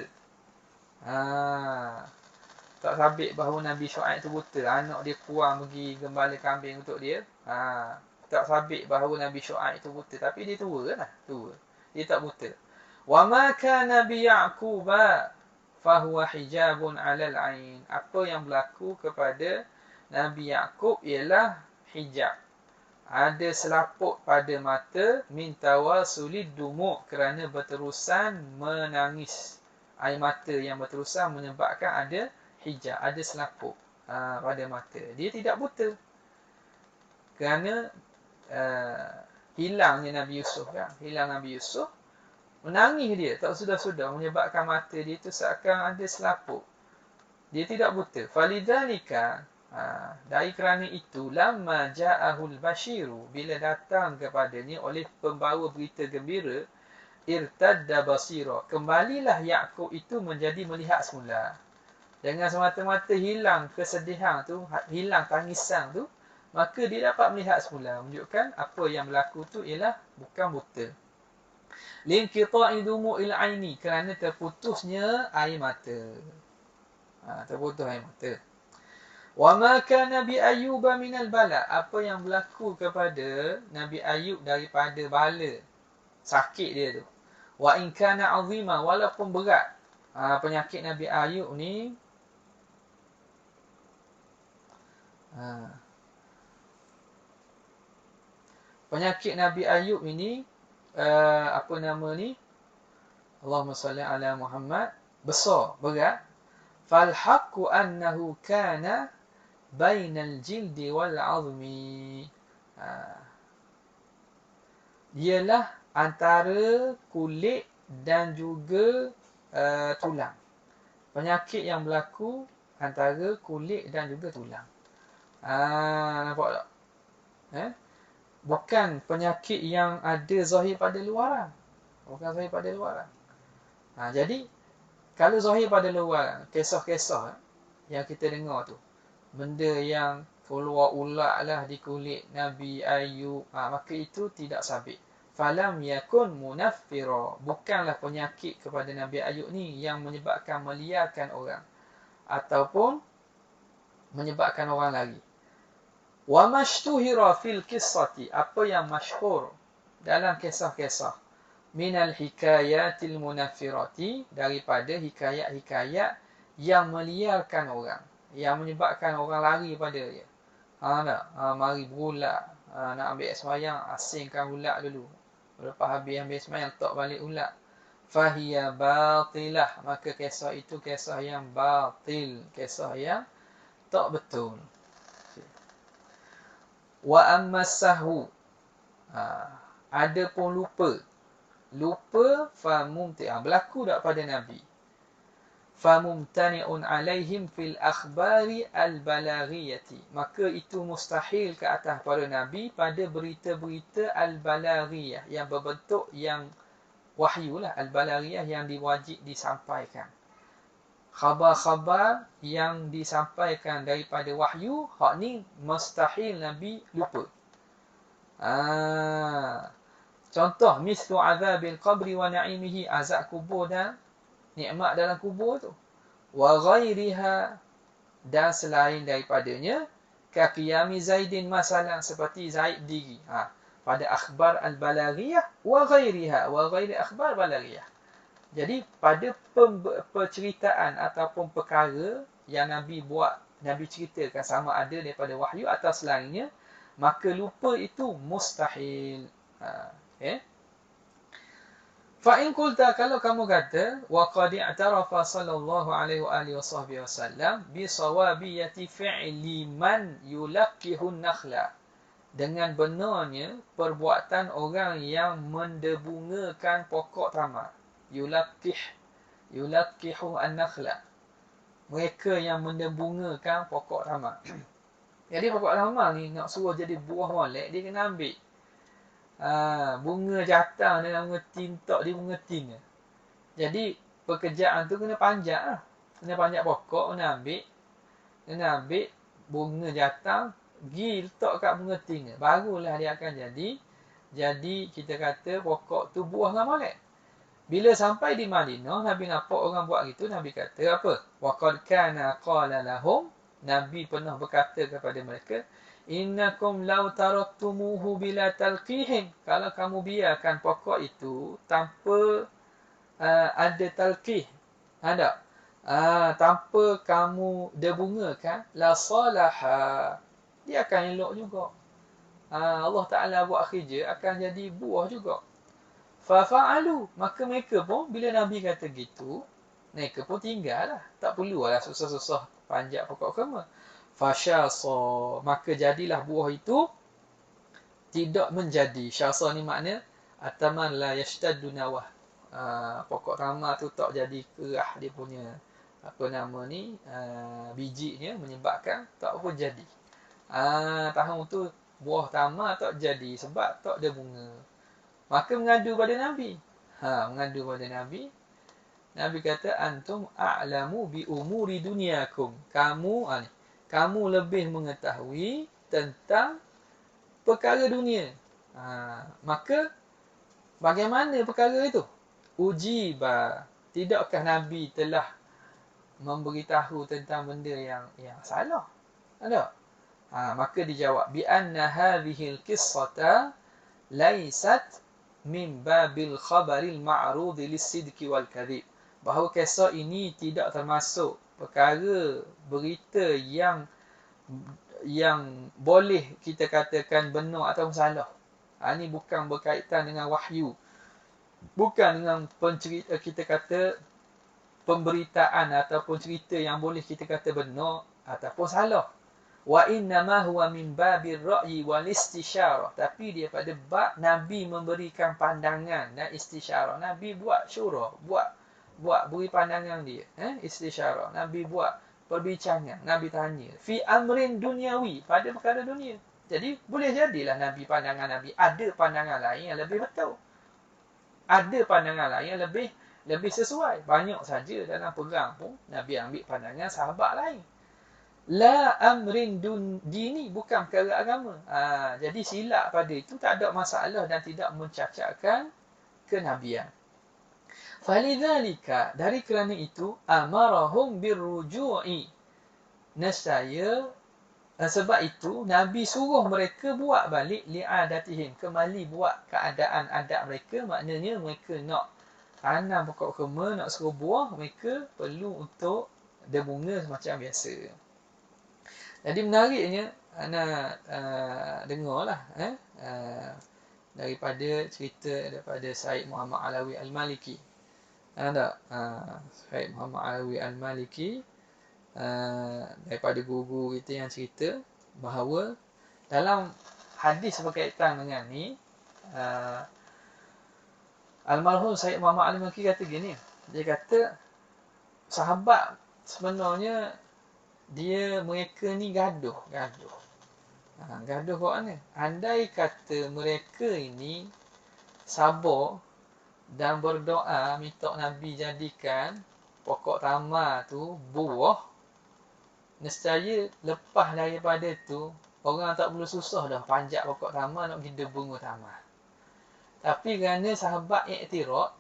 Tak sabit bahawa Nabi Syuaib itu buta. Anak dia kurang pergi gembala kambing untuk dia. Tak sabit bahawa Nabi Syuaib itu buta. Tapi dia tua lah. Dia tak buta. Wa ma kana bi Yaquba fahuwa hijabun 'alal 'ain. Apa yang berlaku kepada Nabi Yaqub ialah hijab. Ada selaput pada mata, min tawasulid dumu', kerana berterusan menangis. Air mata yang berterusan menyebabkan ada hijab, ada selaput pada mata. Dia tidak buta. Kerana hilangnya Nabi Yusuf kan. Hilang Nabi Yusuf, menangis dia tak sudah-sudah, menyebabkan mata dia itu seakan ada selaput. Dia tidak buta. Falidzalika, dari kerana itu, lamma ja'ahul basyiru, bila datang kepadanya oleh pembawa berita gembira, irtadda basira, kembalilah Yaqub itu menjadi melihat semula. Dengan semata-mata hilang kesedihan tu, hilang tangisan tu, maka dia dapat melihat semula, menunjukkan apa yang berlaku tu ialah bukan buta. Linqita'i dumu'il aini, kerana terputusnya air mata. Terputus air mata. Wa ma kana bi Ayyuba minal bala, apa yang berlaku kepada Nabi Ayub daripada bala, sakit dia tu. Wa in kana 'azima, walaupun berat. Penyakit Nabi Ayub ni penyakit Nabi Ayub ini Allahumma salli ala Muhammad, besar, berat. Fal haqqu annahu kana bainal jildi wal 'azmi. Ialah antara kulit dan juga tulang. Penyakit yang berlaku antara kulit dan juga tulang. Nampak tak? Bukan penyakit yang ada zahir pada luaran. Bukan zahir pada luaran. Jadi, kalau zahir pada luaran, kisah-kisah yang kita dengar tu, benda yang keluar ulat lah di kulit Nabi Ayub, maka itu tidak sabit. Falam yakun munaffira, bukanlah penyakit kepada Nabi Ayub ni yang menyebabkan meliarkan orang ataupun menyebabkan orang lari. Wa mashtuhira fil qissati, apa yang masyhur dalam kisah-kisah, minal hikayatil munaffirati, daripada hikayat-hikayat yang meliarkan orang, yang menyebabkan orang lari pada dia. Mari berulat, nak ambil sembahyang, asingkan ulat dulu. Lepas habis ambil sembahyang, letak balik ulat. Fahiya batilah, maka kisah itu kisah yang batil, kisah yang Tak betul. Wa ammas sahwu. Ada pun lupa. Lupa famumti. Berlaku tak pada Nabi? Famumtani'un alaihim fil akhbari al-balaghiyati. Maka itu mustahil ke atas para Nabi pada berita-berita al-balaghiyah. Yang berbentuk yang wahyu lah. Al-balaghiyah yang diwajib disampaikan. Khabar-khabar yang disampaikan daripada wahyu, hak ni mustahil Nabi lupa. Contoh, mislu azabil qabri wa na'imihi, azab kubur dan nikmat dalam kubur tu. Wa ghairiha, dan selain daripadanya, ka qiyami Zaidin masalah, seperti Zaid diri. Pada akhbar al-balaghiyah wa ghairiha, wa ghairi akhbar balaghiyah. Jadi pada penceritaan ataupun perkara yang Nabi buat, Nabi ceritakan sama ada daripada wahyu atau selainnya, maka lupa itu mustahil. Okay. Fa'in qulta, kalau kamu kata, wa qad i'tarafa sallallahu alaihi wasallam bi sawabiyati fi'li man yulaqqihun nakhla, dengan benarnya perbuatan orang yang mendebungakan pokok tamar. Yulaqqihu an-nakhla, mereka yang mendebungakan pokok tamar. Jadi pokok tamar ni nak suruh jadi buah molek, dia kena ambil bunga jatang dalam mengetin, tak di mengetin. Jadi pekerjaan tu kena panjat lah. Kena panjat pokok, kena ambil bunga jatang, pergi letak kat mengetin. Barulah dia akan jadi kita kata pokok tu buah dengan molek. Bila sampai di Madinah, Nabi nampak orang buat gitu, Nabi kata apa? Wa qad kana qala lahum, Nabi pernah berkata kepada mereka, innakum law taraktumuhu bila talqihin, kalau kamu biarkan pokok itu tanpa ada talqih, ada tanpa kamu debungakan, la salaha, dia akan elok juga. Allah Ta'ala buat kerja akan jadi buah juga. Fafa'alu, maka mereka pun bila Nabi kata gitu, mereka pun tinggal lah, tak perlulah susah-susah panjat pokok kurma. Fasyasa, maka jadilah buah itu tidak menjadi. Syasa ni makna ataman la yashtaddu nawah. Pokok tamar tu tak jadi kerah, dia punya apa nama ni, bijinya menyebabkan tak pun jadi. Tahun tu buah tamar tak jadi sebab tak ada bunga. Maka mengadu pada Nabi. Mengadu pada Nabi. Nabi kata, antum a'lamu bi umuri dunyakum. Kamu lebih mengetahui tentang perkara dunia. Maka bagaimana perkara itu? Ujiba. Tidakkah Nabi telah memberitahu tentang benda yang salah? Ada? Maka dijawab, bi anna hadhil qissata laysat min babil khabaril ma'rudi lis-sidqi wal kadhib, bahawa kisah ini tidak termasuk perkara berita yang boleh kita katakan benar atau salah. Ini bukan berkaitan dengan wahyu, bukan dengan pencerita, kita kata pemberitaan ataupun cerita yang boleh kita kata benar ataupun salah. Wa innama huwa min babir ra'yi wal istisyarah, tapi dia pada bab Nabi memberikan pandangan dan istisyarah. Nabi buat syurah, buat beri pandangan dia, istisyarah. Nabi buat perbincangan, Nabi tanya fi amrin dunyawi, pada perkara dunia. Jadi boleh jadilah Nabi, pandangan Nabi ada pandangan lain yang lebih betul, ada pandangan lain yang lebih sesuai. Banyak saja dalam perang pun Nabi ambil pandangan sahabat lain. La amrin dini, bukan perkara agama. Jadi silap pada itu tak ada masalah dan tidak mencacatkan kenabian. Falidzalika, dari kerana itu, amarahum birruju'i, nescaya sebab itu Nabi suruh mereka buat balik li'adatihim, kembali buat keadaan adat mereka. Maknanya mereka nak tanam pokok kurma, nak suruh buah, mereka perlu untuk debunga semacam biasa. Jadi menariknya, Ana dengarlah daripada cerita daripada Said Muhammad Alawi Al-Maliki. Ada Said Muhammad Alawi Al-Maliki, daripada guru kita yang cerita bahawa dalam hadis berkaitan dengan ni, almarhum Sayyid Muhammad Ali Makki kata gini, dia kata sahabat sebenarnya mereka ni gaduh. Gaduh kat mana? Andai kata mereka ini sabar dan berdoa minta Nabi jadikan pokok tamar tu buah, nescaya lepas daripada tu orang tak perlu susah dah panjat pokok tamar nak pergi bunga tamar. Tapi kerana sahabat iktiraf,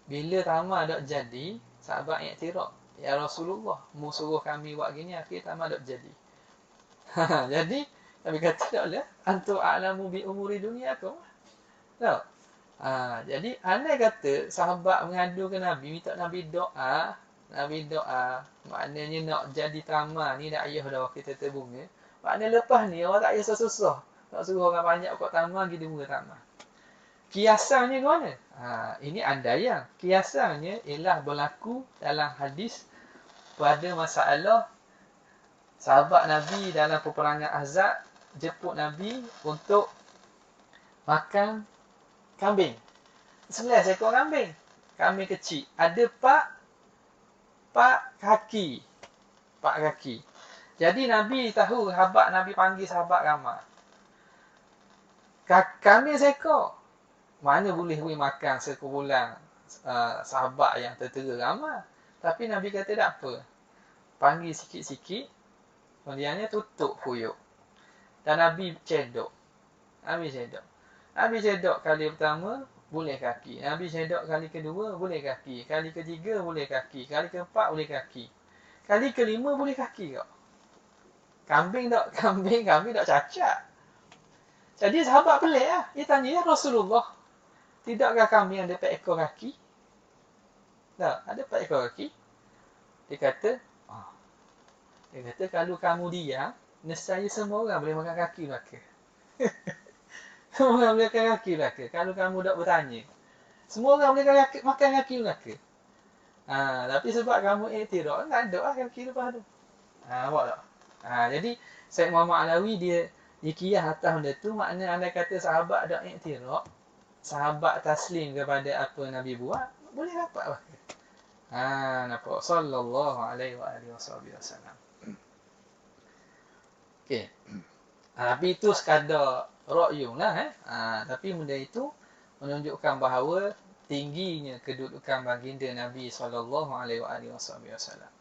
bila tamar dak jadi, sahabat iktiraf, ya Rasulullah, mu suruh kami buat gini, akhir tamar dak jadi. Jadi Nabi kata tak boleh, antum a'lamu bi umuri dunyakum. Tahu? Jadi andai kata sahabat mengadu ke Nabi, minta Nabi doa, maknanya nak jadi tamar ni dah ayah dah kita terbunga. Maknanya lepas ni orang tak payah susah-susah nak suruh orang banyak pokok tamar pergi bunga tamar. Kiasannya ke mana? Ini andaian. Kiasannya ialah berlaku dalam hadis pada masalah sahabat Nabi dalam peperangan Ahzab jemput Nabi untuk makan kambing. 9 ekor kambing. Kambing kecil. Ada 4 kaki. Jadi Nabi tahu, sahabat Nabi panggil sahabat ramai. Kambing seekor. Mana boleh makan sekumpulan sahabat yang tertera ramai. Tapi Nabi kata tak apa. Panggil sikit-sikit. Kemudiannya tutup fuyuk. Dan Nabi cedok. Nabi cedok kali pertama, boleh kaki. Nabi cedok kali kedua, boleh kaki. Kali ketiga, boleh kaki. Kali keempat, boleh kaki. Kali kelima, boleh kaki kau. Kambing tak cacat. Jadi sahabat pelik lah. Dia tanya, ya Rasulullah, tidakkah kambing ada 4 ekor kaki? Tak, ada 4 ekor kaki. Dia kata, kalau kamu diam, nescaya semua orang boleh makan kaki belaka. Semua orang boleh makan kaki belaka. Kalau kamu tak bertanya, semua orang boleh makan kaki belaka. Tapi sebab kamu iktiraf, tak ada lah kaki lepas tu. Nampak tak? Jadi Sayyid Muhammad Alawi dia kiyah atas benda tu, makna anda kata sahabat tak iktiraf, sahabat taslim kepada apa Nabi buat, boleh dapat belaka. Nampak? Sallallahu alaihi wasallam. Okey. Tapi itu sekadar ra'yun lah. Tapi benda itu menunjukkan bahawa tingginya kedudukan baginda Nabi sallallahu alaihi wasallam.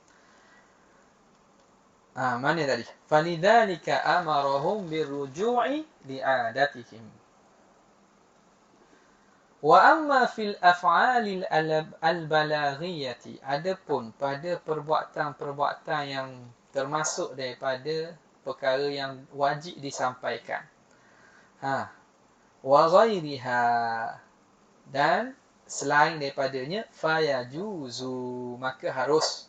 Mana tadi? Falidzalika amarahum birruju'i li'adatihim. Wa amma fil af'alil al-balaghiyati, adapun pada perbuatan-perbuatan yang termasuk daripada perkara yang wajib disampaikan. Wa ghairiha, dan selain daripadanya, fayajuzu, maka harus.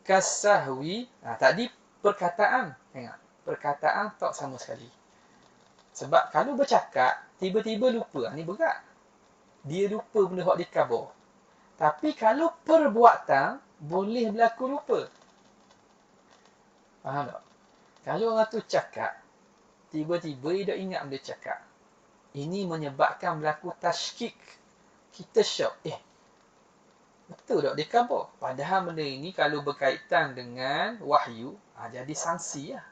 Kasahwi, tadi perkataan, tengok, perkataan tak sama sekali. Sebab kalau bercakap tiba-tiba lupa, ni berat. Dia lupa benda hak dikabur. Tapi kalau perbuatan boleh berlaku lupa. Faham tak? Kalau orang tu cakap, tiba-tiba dia tak ingat benda cakap. Ini menyebabkan berlaku tashkik. Kita syok. Betul tak dia khabar? Padahal benda ini kalau berkaitan dengan wahyu, jadi sanksi lah.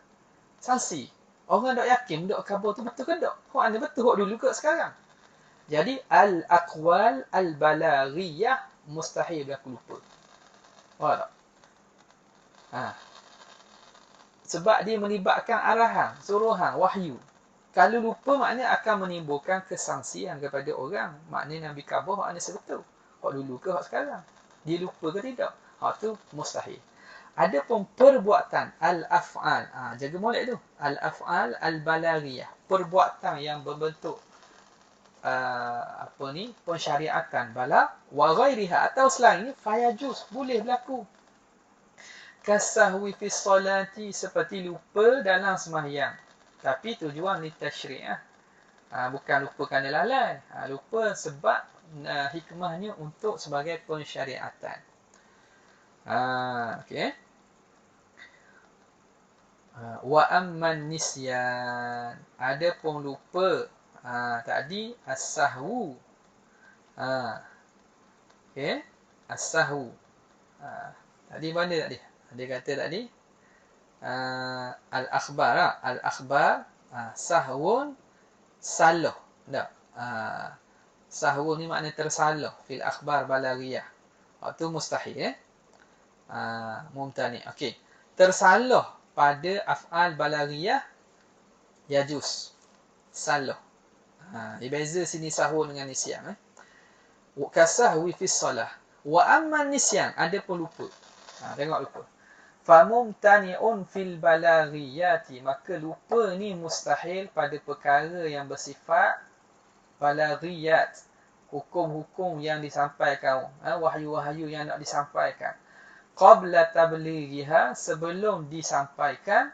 Sanksi. Orang tak yakin benda khabar tu betul ke tak? Hak anda betul hak dulu ke sekarang? Jadi al-aqwal al-balaghiyah mustahil berlaku lupa. Faham tak? Sebab dia melibatkan arahan, suruhan, wahyu. Kalau lupa maknanya akan menimbulkan kesangsian kepada orang. Maknanya Nabi khabar hak anda sebetul. Hak dulu ke hak sekarang? Dia lupa ke tidak? Hak tu mustahil. Adapun perbuatan al-af'al, jaga molek tu. Al-af'al al-balaghiyah, perbuatan yang berbentuk pensyariatan bala wa ghairiha, atau selain fayajuz, boleh berlaku. Kasahwi fi salati, seperti lupa dalam sembahyang. Tapi tujuan li tasyri', bukan lupa kerana lalai. Lupa sebab hikmahnya untuk sebagai pensyariatan. Okey. Wa amman nisyan. Ada pun lupa. Tadi as-sahwu. Okey. As-sahwu. Tadi mana tadi? Dia kata tadi al-akhbar lah. Al-akhbar sahwun salah. Tak? Sahwun ni makna tersalah fil akhbar balaghiyah. Waktu mustahil mumtani. Okey. Tersalah pada af'al balaghiyah yajuz. Salah. Dia beza sini sahwun dengan nisyan. Kasahwi fi shalah. Wa amma nisyan, ada pun lupa. Tengok lupa. Famumtani'un fil balaghiyati, maka lupa ni mustahil pada perkara yang bersifat balaghiyat, hukum-hukum yang disampaikan, wahyu-wahyu yang nak disampaikan. Qabla tablighiha, sebelum disampaikan,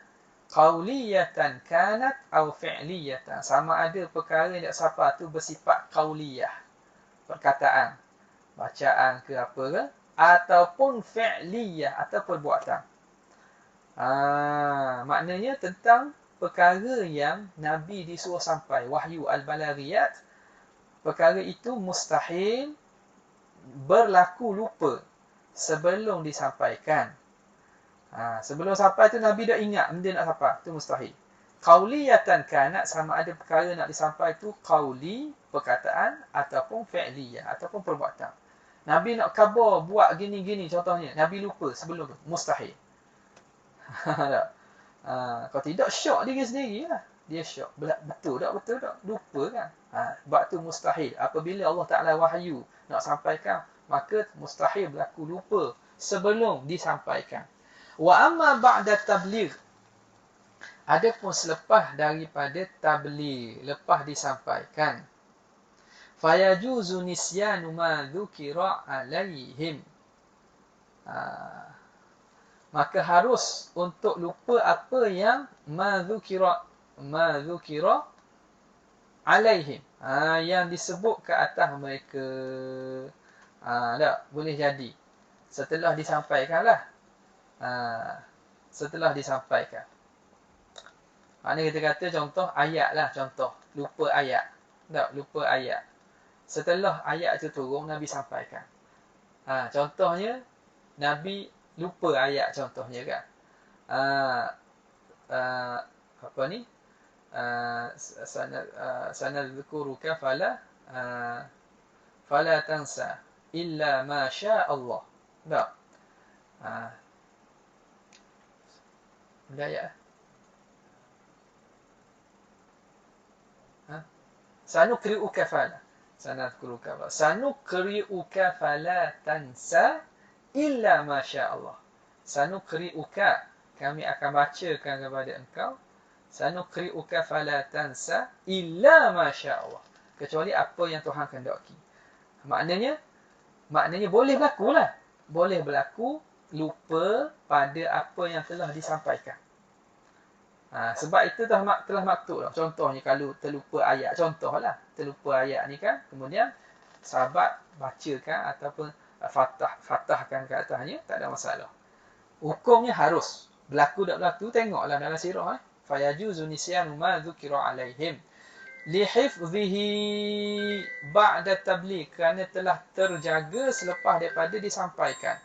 qauliyatan kanat atau fi'liyatan, sama ada perkara yang nak sampai tu bersifat qauliyah, perkataan, bacaan ke apa ke, ataupun fi'liyah, atau perbuatan. Maknanya tentang perkara yang Nabi disuruh sampai, wahyu al-balaghiyat, perkara itu mustahil berlaku lupa sebelum disampaikan. Sebelum sampai tu Nabi dah ingat benda nak sampai, itu mustahil. Qauliyatan kanat, sama ada perkara nak disampai tu qauli, perkataan, ataupun fi'liyah, ataupun perbuatan. Nabi nak khabar buat gini-gini contohnya, Nabi lupa sebelum tu, mustahil. Kalau tidak, syok diri sendiri lah. Dia syok. Betul tak? Lupa kan? Sebab tu mustahil. Apabila Allah Ta'ala wahyu nak sampaikan, maka mustahil berlaku lupa sebelum disampaikan. Wa amma ba'da tabligh, adapun selepas daripada tabligh, lepas disampaikan, fayajuzu nisyanu ma dzukira alaihim, maka harus untuk lupa apa yang ma dzukira alaihim, yang disebut ke atas mereka. Tak boleh jadi setelah disampaikanlah. Setelah disampaikan, maknanya kita kata contoh ayat lah, contoh lupa ayat. Tak, lupa ayat. Setelah ayat itu turun, Nabi sampaikan. Contohnya Nabi lupa ayat, contohnya kan. Apa ni? Sanadzukuruka fala tansa illa ma sya Allah. Tak. Ada ayat. Sanukri'uka fala. Sanukri'uka fala tansa illa ma sya Allah. Sanukri'uka, kami akan bacakan kepada engkau. Sanukri'uka fala tansa illa ma sya Allah, kecuali apa yang Tuhan kehendaki. Maknanya boleh berlaku lah. Boleh berlaku lupa pada apa yang telah disampaikan. Sebab itu telah maktub lah. Contohnya kalau terlupa ayat, contohlah terlupa ayat ni kan, kemudian sahabat bacakan ataupun fatahkan ke atasnya, tak ada masalah. Hukumnya harus berlaku tak berlaku, tengoklah dalam sirah. Fayajuzu nisyanu ma dzukira alaihim lihifdhihi ba'da tabligh, kerana telah terjaga selepas daripada disampaikan.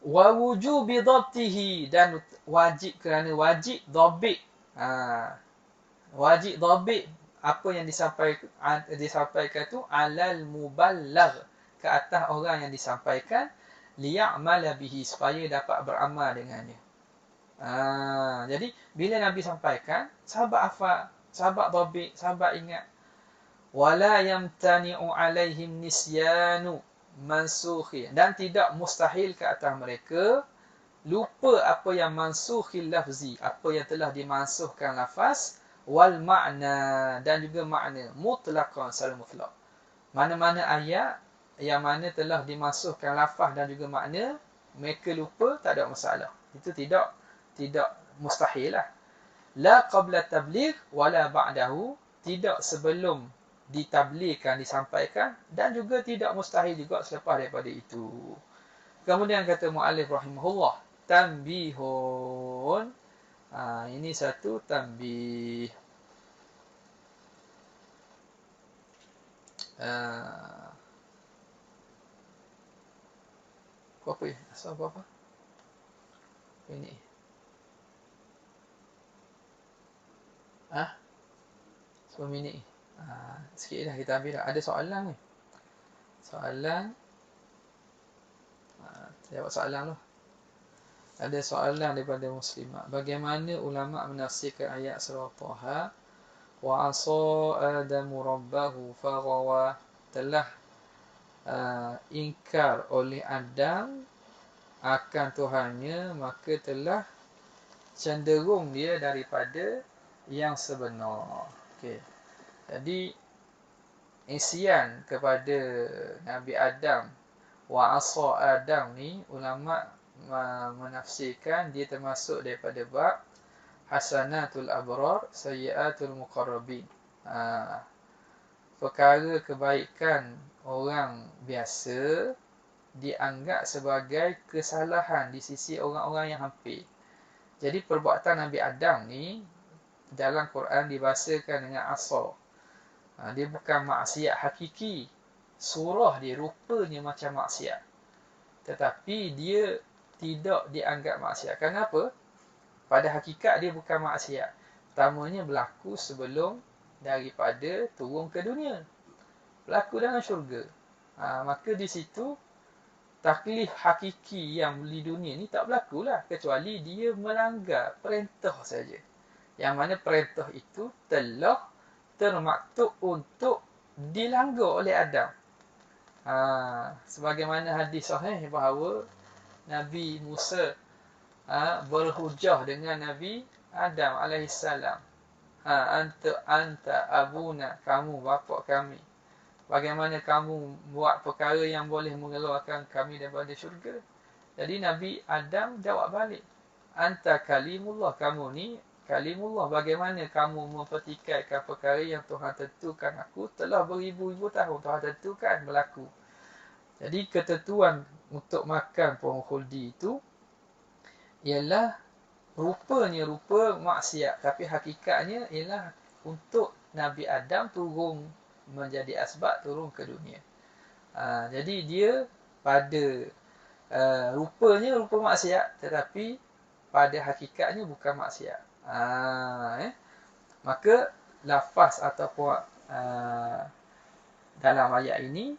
Wa wujubi dhabtihi, dan wajib, kerana wajib dhabit. Wajib dhabit apa yang disampaikan tu alal muballagh, ke atas orang yang disampaikan, liya'mala bihi, supaya dapat beramal dengannya. Jadi bila Nabi sampaikan, sahabat hafal, sahabat dhabit, sahabat ingat. Wala yamtani'u alaihim nisyanu mansukhi, dan tidak mustahil ke atas mereka lupa apa yang mansukhil lafzi, apa yang telah dimansuhkan lafaz, wal makna, dan juga makna, mutlaqan secara mutlak. Mana-mana ayat yang mana telah dimansuhkan lafaz dan juga makna, mereka lupa, tak ada masalah. Itu tidak mustahil lah. La qabla tabligh wala ba'dahu, tidak sebelum ditablighkan, disampaikan, dan juga tidak mustahil juga selepas daripada itu. Kemudian kata muallif rahimahullah, Tanbihun. Ini satu tanbih. Apa ya? Asal apa? Ini. Sebelum ini. Sikit dah kita ambil dah. Ada soalan ni. Soalan. Jawab soalan lah. Ada soalan daripada muslimah. Bagaimana ulama menafsirkan ayat surah Taha? Wa asa Adamu rabbahu faghawa. Telah ingkar oleh Adam akan Tuhannya, maka telah cenderung dia daripada yang sebenar. Okey. Jadi isyan kepada Nabi Adam, wa asa Adam ni ulama menafsirkan dia termasuk daripada bab hasanatul abrar sayyiatul muqarrabin. Perkara kebaikan orang biasa dianggap sebagai kesalahan di sisi orang-orang yang hampir. Jadi perbuatan Nabi Adam ni dalam Quran dibahasakan dengan asa. Dia bukan maksiat hakiki. Surah dia rupanya macam maksiat, tetapi dia tidak dianggap maksiat. Kenapa? Pada hakikat dia bukan maksiat. Pertamanya berlaku sebelum daripada turun ke dunia. Berlaku dalam syurga. Maka di situ taklif hakiki yang di dunia ni tak berlaku lah, kecuali dia melanggar perintah saja. Yang mana perintah itu telah termaktub untuk dilanggar oleh Adam. Sebagaimana hadis sahih bahawa Nabi Musa berhujah dengan Nabi Adam alaihissalam. Anta abuna, kamu bapa kami. Bagaimana kamu buat perkara yang boleh mengeluarkan kami daripada syurga? Jadi Nabi Adam jawab balik. Anta kalimullah, kamu ni kalimullah. Bagaimana kamu mempertikaikan perkara yang Tuhan tentukan aku telah beribu-ribu tahun Tuhan tentukan berlaku. Jadi ketentuan untuk makan pohon khuldi itu ialah rupanya rupa maksiat, tapi hakikatnya ialah untuk Nabi Adam turun menjadi asbab turun ke dunia. Jadi dia pada rupanya rupa maksiat, tetapi pada hakikatnya bukan maksiat. Maka lafaz ataupun dalam ayat ini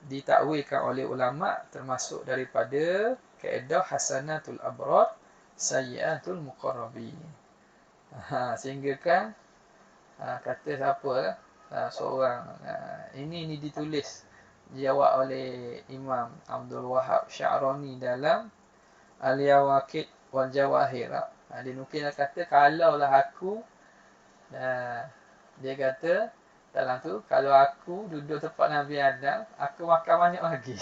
ditakwilkan oleh ulama termasuk daripada kaedah hasanatul abrar sayyiatul muqarrabin. Sehingga kan kata siapa lah, seorang ini ditulis dijawab oleh Imam Abdul Wahab Sya'rani dalam Al-Yawaqid wal Jawahir. Dia nukillah kata, kalaulah aku, dia kata dalam tu, kalau aku duduk tempat Nabi Adam, aku makan banyak lagi.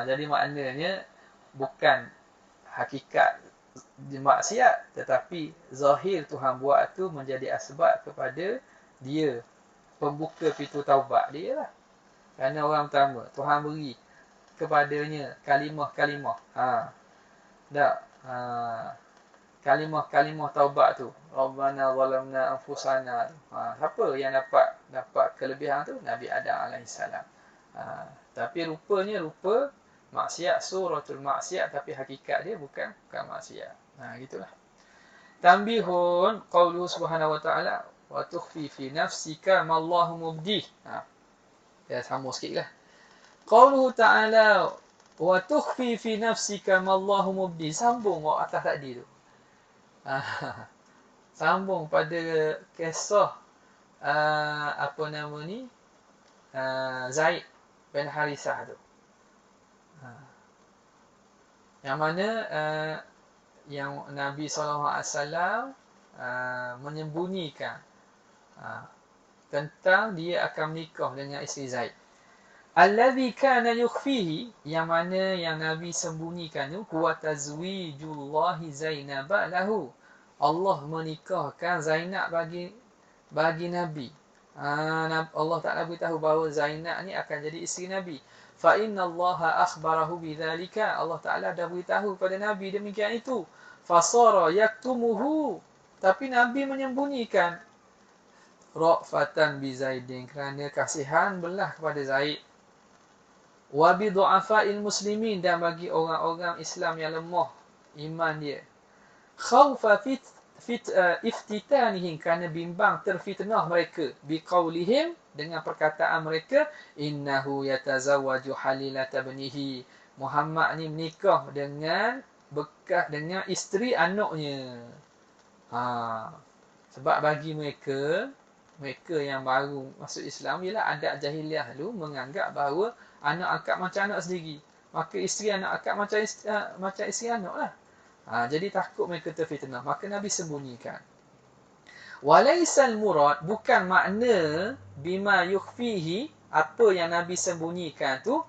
Jadi maknanya bukan hakikat maksiat, tetapi zahir Tuhan buat tu menjadi asbab kepada dia pembuka pintu taubat dia lah. Kerana orang pertama Tuhan beri kepadanya kalimah-kalimah. Kalimah-kalimah taubat tu, Rabbana zalamna anfusana. Siapa yang dapat kelebihan tu? Nabi Adam alaihissalam. Tapi rupanya rupa maksiat, suratul maksiat, tapi hakikat dia bukan maksiat. Gitulah. Tanbihun qauluhu subhanahu wa ta'ala wa tukhfi fi nafsika ma Allahu mubdih. Ya sambung sikitlah. Qauluhu ta'ala wa tukhfi fi nafsika ma Allahu mubdih. Sambung atas tadi tu. Sambung pada kisah apa nama ni, Zaid bin Harisah tu. Yang mana yang Nabi SAW menyembunyikan tentang dia akan menikah dengan isteri Zaid. Allazi kana yukhfihi, yang mana yang Nabi sembunyikan tu, huwa tazwijullahi Zainab lahu. Allah menikahkan Zainab bagi Nabi. Allah Ta'ala beritahu bahawa Zainab ni akan jadi isteri Nabi. Fa inna Allah akhbarahu bidzalika. Allah Ta'ala dah beritahu kepada Nabi demikian itu. Fasara yaktumuhu. Tapi Nabi menyembunyikan. Ra'fatan bi Zaidin, kerana kasihan belah kepada Zaid. Wa bi du'afa'il muslimin, dan bagi orang-orang Islam yang lemah iman dia. Khaufa iftitanihim, kerana bimbang terfitnah mereka. Biqaulihim, dengan perkataan mereka, innahu yatazawwaju halilata bnihi, Muhammad ni menikah dengan dengan isteri anaknya. Sebab bagi mereka yang baru masuk Islam, ialah adat jahiliah dulu menganggap bahawa anak akak macam anak sendiri. Maka isteri anak akak macam isteri anak lah. Jadi takut mereka terfitnah. Maka Nabi sembunyikan. Walaisal murad, bukan makna bima yukhfihi, apa yang Nabi sembunyikan tu,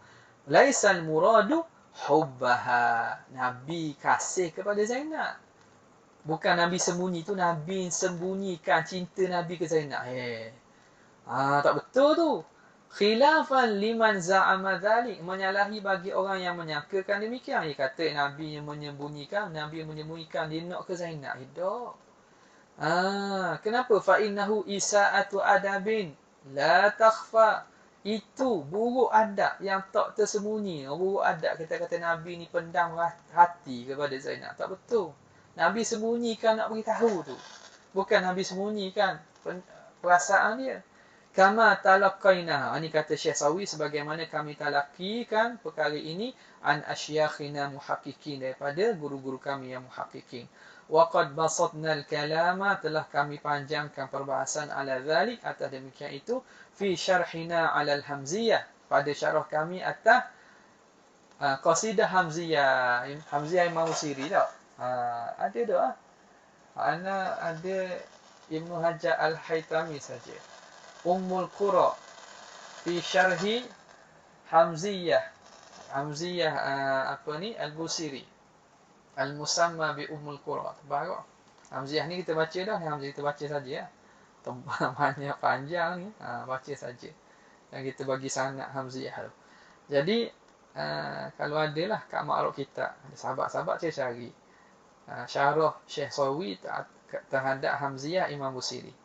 laisal muradu hubbaha, Nabi kasih kepada Zainab. Bukan Nabi sembunyi tu, Nabi sembunyikan cinta Nabi ke Zainab. Tak betul tu. Khilafan liman za'ama dhalik, menyalahi bagi orang yang menyangkakan demikian. Dia kata Nabi yang menyembunyikan dia nak ke Zainab. Tidak. Kenapa? Fa innahu isa'atu adabin la takhfa. Itu buruk adab yang tak tersembunyi. Buruk adab kata-kata Nabi ni pendam hati kepada Zainab. Tak betul. Nabi sembunyikan nak beritahu tu. Bukan Nabi sembunyikan perasaan dia. Kama talaqaina. Ini kata Syekh Sawi, sebagaimana kami talakikan perkara ini an asyakhina muhaqqiqin, daripada guru-guru kami yang muhaqqiqin. Wa qad basatna al-kalama, telah kami panjangkan perbahasan ala dhalik, atas demikian itu, fi syarhina ala al-hamziyah, pada syarah kami atas qasidah hamziyah Imam Busiri tak? Ada tak? Ana ada Ibnu Hajar Al-Haytami saja. Ummul Qura fi syarhi hamziyah Al-Busiri, Al-Musamma bi Ummul Qura. Baru hamziyah ni kita baca dah, hamziyah kita baca saja. Banyak panjang ni, baca saja. Yang kita bagi sanad hamziyah tu. Jadi kalau adalah kat makruf kita, sahabat-sahabat saya cari syarah Syekh Sawi terhadap hamziyah Imam Busiri.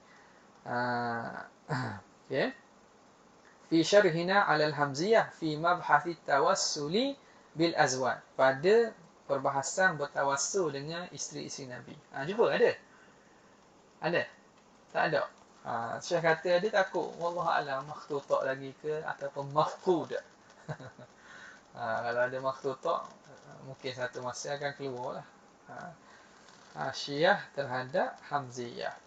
Okay. Fi syarhina 'ala al-hamziyah fi mabhathi tawassuli bil azwaj, pada perbahasan bertawassul dengan isteri-isteri Nabi. Cuba ada? Ada? Tak ada. Syekh kata dia takut wallahu alam makhtuta lagi ke ataupun mafqud. Kalau ada makhtuta mungkin satu masa akan keluar lah. Syiah terhadap hamziyah.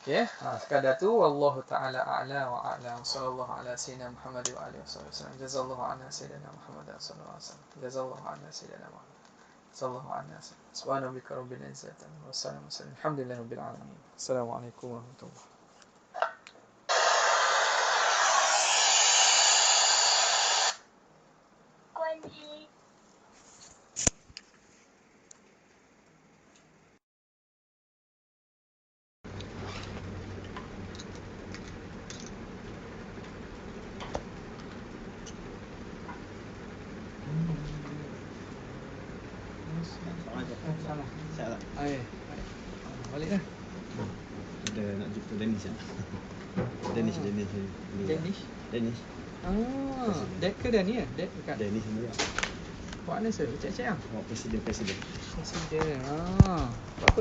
Okay. Sekadar tu, wallahu ta'ala a'la wa a'la, sallallahu ala sayyidina Muhammad wa alihi wasallam. Jazallahu anna sayyidina Muhammad sallallahu alaihi wasallam. Jazallahu anna sayyidina Muhammad sallallahu alaihi wasallam. Subhanaka rabbil izzati wa salamun alhamdulillahi rabbil alamin. Assalamualaikum warahmatullahi. Balik dah. Ada nak jumpa Danish kan? Danish. Dek ke Dani ya? Dek bukan? Danish ni lah. Buat mana sir? Cek-cek lah. Presiden. Presiden. Apa?